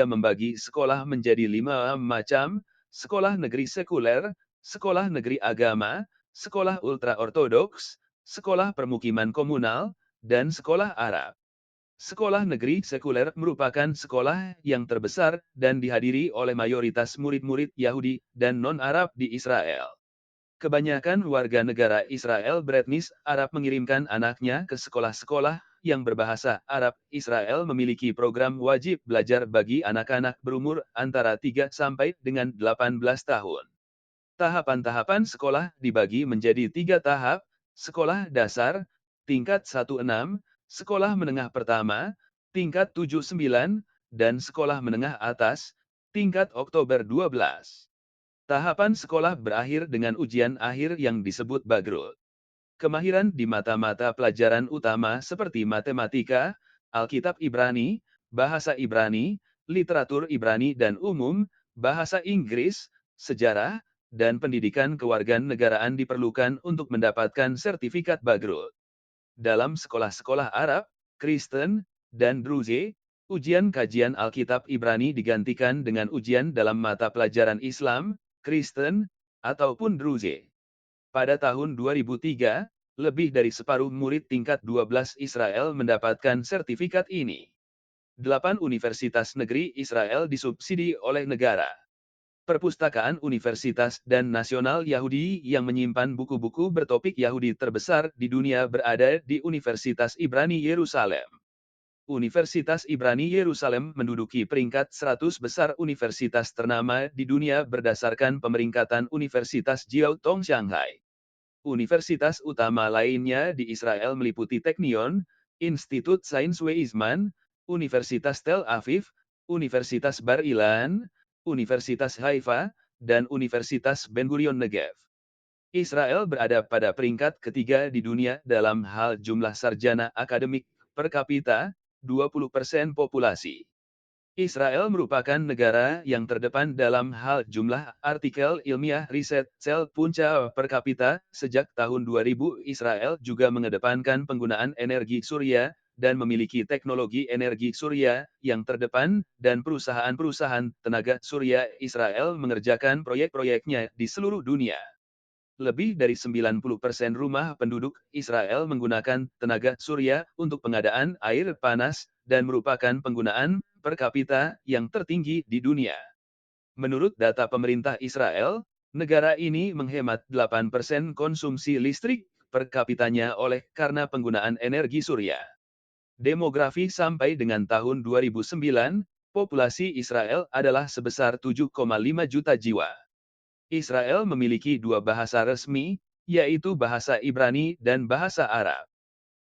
membagi sekolah menjadi 5 macam: sekolah negeri sekuler, sekolah negeri agama, sekolah ultra-ortodoks, sekolah permukiman komunal, dan sekolah Arab. Sekolah negeri sekuler merupakan sekolah yang terbesar dan dihadiri oleh mayoritas murid-murid Yahudi dan non-Arab di Israel. Kebanyakan warga negara Israel beretnis Arab mengirimkan anaknya ke sekolah-sekolah yang berbahasa Arab. Israel memiliki program wajib belajar bagi anak-anak berumur antara 3 sampai dengan 18 tahun. Tahapan-tahapan sekolah dibagi menjadi 3 tahap: sekolah dasar, tingkat 1-6, sekolah menengah pertama, tingkat 7-9, dan sekolah menengah atas, tingkat Oktober 12. Tahapan sekolah berakhir dengan ujian akhir yang disebut Bagrut. Kemahiran di mata-mata pelajaran utama seperti matematika, Alkitab Ibrani, bahasa Ibrani, literatur Ibrani dan umum, bahasa Inggris, sejarah, dan pendidikan kewarganegaraan diperlukan untuk mendapatkan sertifikat Bagrut. Dalam sekolah-sekolah Arab, Kristen, dan Druze, ujian kajian Alkitab Ibrani digantikan dengan ujian dalam mata pelajaran Islam, Kristen, ataupun Druze. Pada tahun 2003, lebih dari separuh murid tingkat 12 Israel mendapatkan sertifikat ini. 8 universitas negeri Israel disubsidi oleh negara. Perpustakaan Universitas dan Nasional Yahudi yang menyimpan buku-buku bertopik Yahudi terbesar di dunia berada di Universitas Ibrani Yerusalem. Universitas Ibrani Yerusalem menduduki peringkat 100 besar universitas ternama di dunia berdasarkan pemeringkatan Universitas Jiao Tong Shanghai. Universitas utama lainnya di Israel meliputi Teknion, Institut Sains Weizmann, Universitas Tel Aviv, Universitas Bar Ilan, Universitas Haifa, dan Universitas Ben Gurion Negev. Israel berada pada peringkat ketiga di dunia dalam hal jumlah sarjana akademik per kapita, 20% populasi. Israel merupakan negara yang terdepan dalam hal jumlah artikel ilmiah riset sel punca per kapita. Sejak tahun 2000, Israel juga mengedepankan penggunaan energi surya dan memiliki teknologi energi surya yang terdepan, dan perusahaan-perusahaan tenaga surya Israel mengerjakan proyek-proyeknya di seluruh dunia. Lebih dari 90% rumah penduduk Israel menggunakan tenaga surya untuk pengadaan air panas, dan merupakan penggunaan per kapita yang tertinggi di dunia. Menurut data pemerintah Israel, negara ini menghemat 8% konsumsi listrik per kapitanya oleh karena penggunaan energi surya. Demografi sampai dengan tahun 2009, populasi Israel adalah sebesar 7,5 juta jiwa. Israel memiliki dua bahasa resmi, yaitu bahasa Ibrani dan bahasa Arab.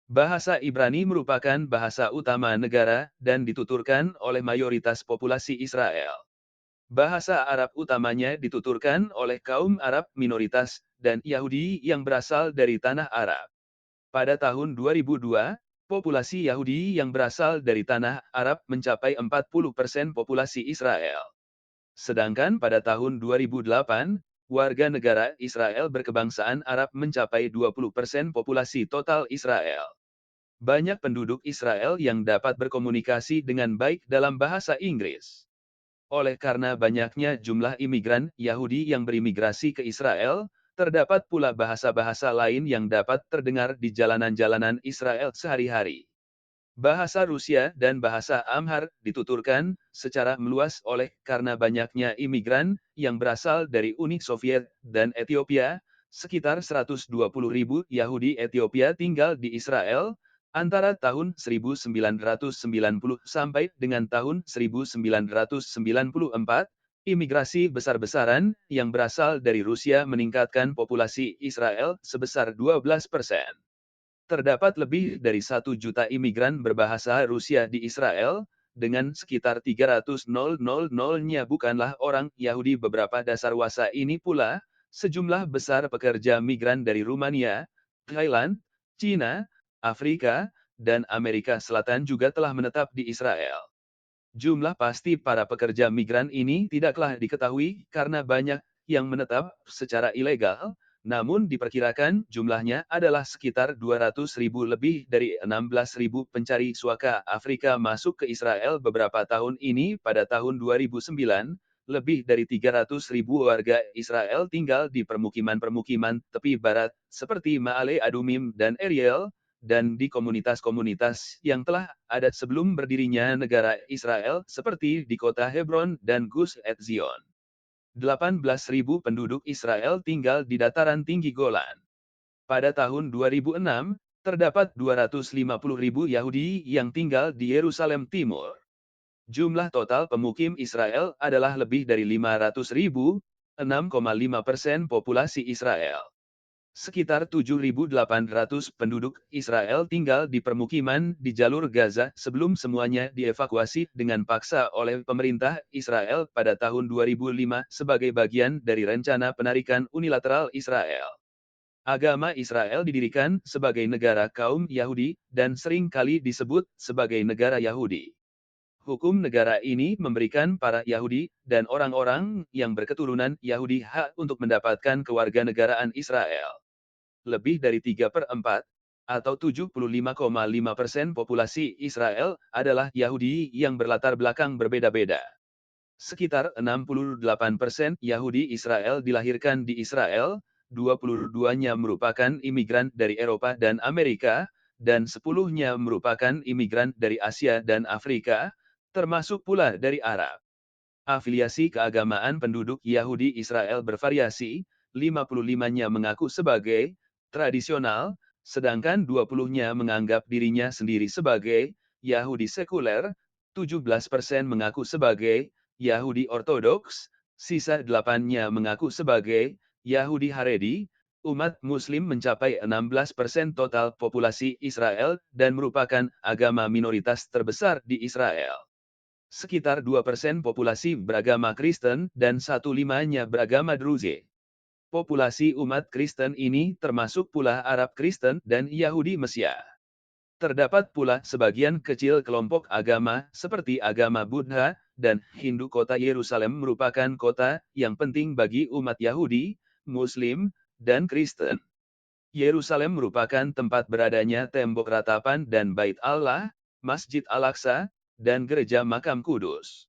Bahasa Ibrani merupakan bahasa utama negara dan dituturkan oleh mayoritas populasi Israel. Bahasa Arab utamanya dituturkan oleh kaum Arab minoritas dan Yahudi yang berasal dari tanah Arab. Pada tahun 2002, populasi Yahudi yang berasal dari tanah Arab mencapai 40% populasi Israel. Sedangkan pada tahun 2008, warga negara Israel berkebangsaan Arab mencapai 20% populasi total Israel. Banyak penduduk Israel yang dapat berkomunikasi dengan baik dalam bahasa Inggris. Oleh karena banyaknya jumlah imigran Yahudi yang berimigrasi ke Israel, terdapat pula bahasa-bahasa lain yang dapat terdengar di jalanan-jalanan Israel sehari-hari. Bahasa Rusia dan bahasa Amhar dituturkan secara meluas oleh karena banyaknya imigran yang berasal dari Uni Soviet dan Ethiopia. Sekitar 120.000 Yahudi Ethiopia tinggal di Israel antara tahun 1990 sampai dengan tahun 1994. Imigrasi besar-besaran yang berasal dari Rusia meningkatkan populasi Israel sebesar 12%. Terdapat lebih dari 1 juta imigran berbahasa Rusia di Israel, dengan sekitar 300.000-nya bukanlah orang Yahudi. Beberapa dasarwasa ini pula, sejumlah besar pekerja migran dari Rumania, Thailand, Cina, Afrika, dan Amerika Selatan juga telah menetap di Israel. Jumlah pasti para pekerja migran ini tidaklah diketahui karena banyak yang menetap secara ilegal, namun diperkirakan jumlahnya adalah sekitar 200.000. Lebih dari 16.000 pencari suaka Afrika masuk ke Israel beberapa tahun ini. Pada tahun 2009, lebih dari 300.000 warga Israel tinggal di permukiman-permukiman tepi barat, seperti Ma'ale Adumim dan Ariel, dan di komunitas-komunitas yang telah ada sebelum berdirinya negara Israel, seperti di kota Hebron dan Gus Etzion. 18.000 penduduk Israel tinggal di dataran tinggi Golan. Pada tahun 2006, terdapat 250.000 Yahudi yang tinggal di Yerusalem Timur. Jumlah total pemukim Israel adalah lebih dari 500.000, 6,5% populasi Israel. Sekitar 7.800 penduduk Israel tinggal di permukiman di jalur Gaza sebelum semuanya dievakuasi dengan paksa oleh pemerintah Israel pada tahun 2005 sebagai bagian dari rencana penarikan unilateral Israel. Agama Israel didirikan sebagai negara kaum Yahudi dan sering kali disebut sebagai negara Yahudi. Hukum negara ini memberikan para Yahudi dan orang-orang yang berketurunan Yahudi hak untuk mendapatkan kewarganegaraan Israel. Lebih dari 3/4, atau 75,5% populasi Israel, adalah Yahudi yang berlatar belakang berbeda-beda. Sekitar 68% Yahudi Israel dilahirkan di Israel, 22-nya merupakan imigran dari Eropa dan Amerika, dan 10-nya merupakan imigran dari Asia dan Afrika, termasuk pula dari Arab. Afiliasi keagamaan penduduk Yahudi Israel bervariasi, 55-nya mengaku sebagai tradisional, sedangkan 20-nya menganggap dirinya sendiri sebagai Yahudi sekuler, 17% mengaku sebagai Yahudi ortodoks, sisa 8-nya mengaku sebagai Yahudi Haredi. Umat Muslim mencapai 16% total populasi Israel dan merupakan agama minoritas terbesar di Israel. Sekitar 2% populasi beragama Kristen dan 1/5-nya beragama Druze. Populasi umat Kristen ini termasuk pula Arab Kristen dan Yahudi Mesia. Terdapat pula sebagian kecil kelompok agama seperti agama Buddha dan Hindu. Kota Yerusalem merupakan kota yang penting bagi umat Yahudi, Muslim, dan Kristen. Yerusalem merupakan tempat beradanya tembok ratapan dan Bait Allah, Masjid Al-Aqsa, dan Gereja Makam Kudus.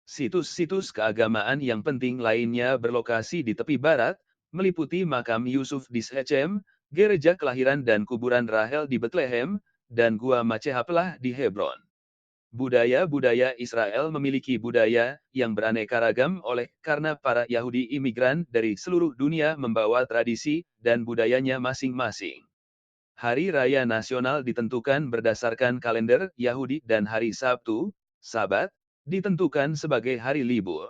Situs-situs keagamaan yang penting lainnya berlokasi di tepi barat, meliputi Makam Yusuf di Shechem, Gereja Kelahiran dan Kuburan Rahel di Bethlehem, dan Gua Machpelah di Hebron. Budaya-budaya Israel memiliki budaya yang beraneka ragam karena para Yahudi imigran dari seluruh dunia membawa tradisi dan budayanya masing-masing. Hari Raya Nasional ditentukan berdasarkan kalender Yahudi dan hari Sabtu, Sabat, ditentukan sebagai hari libur.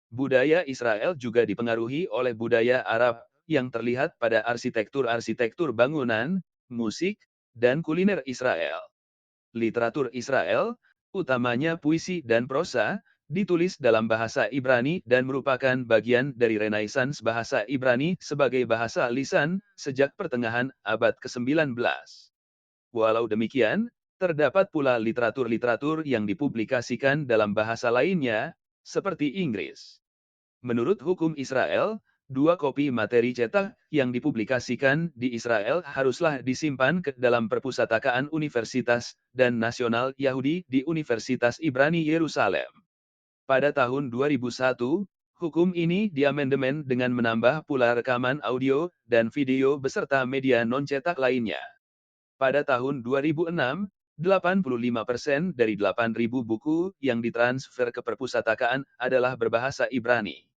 Budaya Israel juga dipengaruhi oleh budaya Arab yang terlihat pada arsitektur-arsitektur bangunan, musik, dan kuliner Israel. Literatur Israel, utamanya puisi dan prosa, ditulis dalam bahasa Ibrani dan merupakan bagian dari Renaissance bahasa Ibrani sebagai bahasa lisan sejak pertengahan abad ke-19. Walau demikian, terdapat pula literatur-literatur yang dipublikasikan dalam bahasa lainnya, seperti Inggris. Menurut hukum Israel, 2 kopi materi cetak yang dipublikasikan di Israel haruslah disimpan ke dalam perpustakaan Universitas dan Nasional Yahudi di Universitas Ibrani Yerusalem. Pada tahun 2001, hukum ini diamandemen dengan menambah pula rekaman audio dan video beserta media non-cetak lainnya. Pada tahun 2006, 85% dari 8.000 buku yang ditransfer ke perpustakaan adalah berbahasa Ibrani.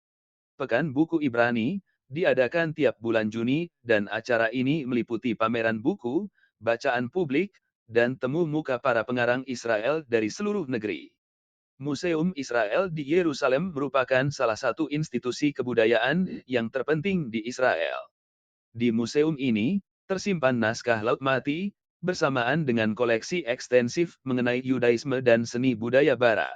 Pekan Buku Ibrani, diadakan tiap bulan Juni, dan acara ini meliputi pameran buku, bacaan publik, dan temu muka para pengarang Israel dari seluruh negeri. Museum Israel di Yerusalem merupakan salah satu institusi kebudayaan yang terpenting di Israel. Di museum ini, tersimpan naskah Laut Mati, bersamaan dengan koleksi ekstensif mengenai Yudaisme dan seni budaya Barat.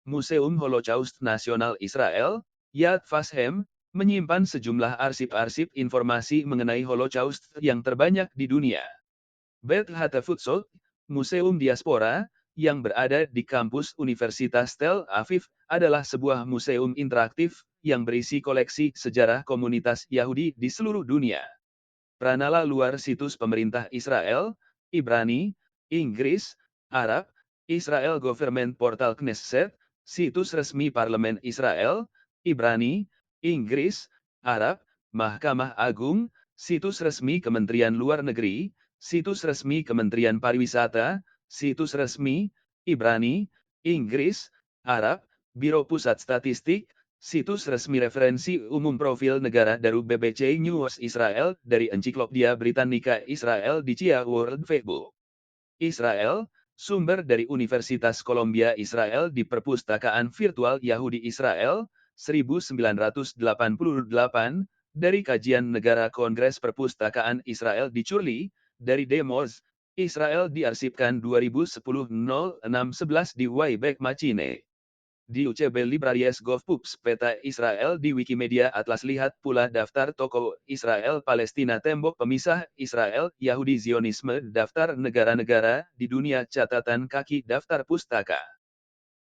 Museum Holocaust Nasional Israel, Yad Vashem, menyimpan sejumlah arsip-arsip informasi mengenai Holocaust yang terbanyak di dunia. Beit Hatfutsot, Museum Diaspora, yang berada di kampus Universitas Tel Aviv, adalah sebuah museum interaktif yang berisi koleksi sejarah komunitas Yahudi di seluruh dunia. Pranala luar situs pemerintah Israel, Ibrani, Inggris, Arab, Israel Government Portal Knesset, situs resmi Parlemen Israel, Ibrani, Inggris, Arab, Mahkamah Agung, situs resmi Kementerian Luar Negeri, situs resmi Kementerian Pariwisata, situs resmi, Ibrani, Inggris, Arab, Biro Pusat Statistik, situs resmi referensi umum profil negara dari BBC News Israel dari Ensiklopedia Britannica Israel di Cia World Facebook. Israel, sumber dari Universitas Columbia Israel di Perpustakaan Virtual Yahudi Israel, 1988, dari Kajian Negara Kongres Perpustakaan Israel di Curlie, dari Demos, Israel diarsipkan 2010-06-11 di Wayback Machine. Di UCB Libraries GovPubs peta Israel di Wikimedia Atlas. Lihat pula daftar tokoh Israel Palestina tembok pemisah Israel Yahudi Zionisme daftar negara-negara di dunia catatan kaki daftar pustaka.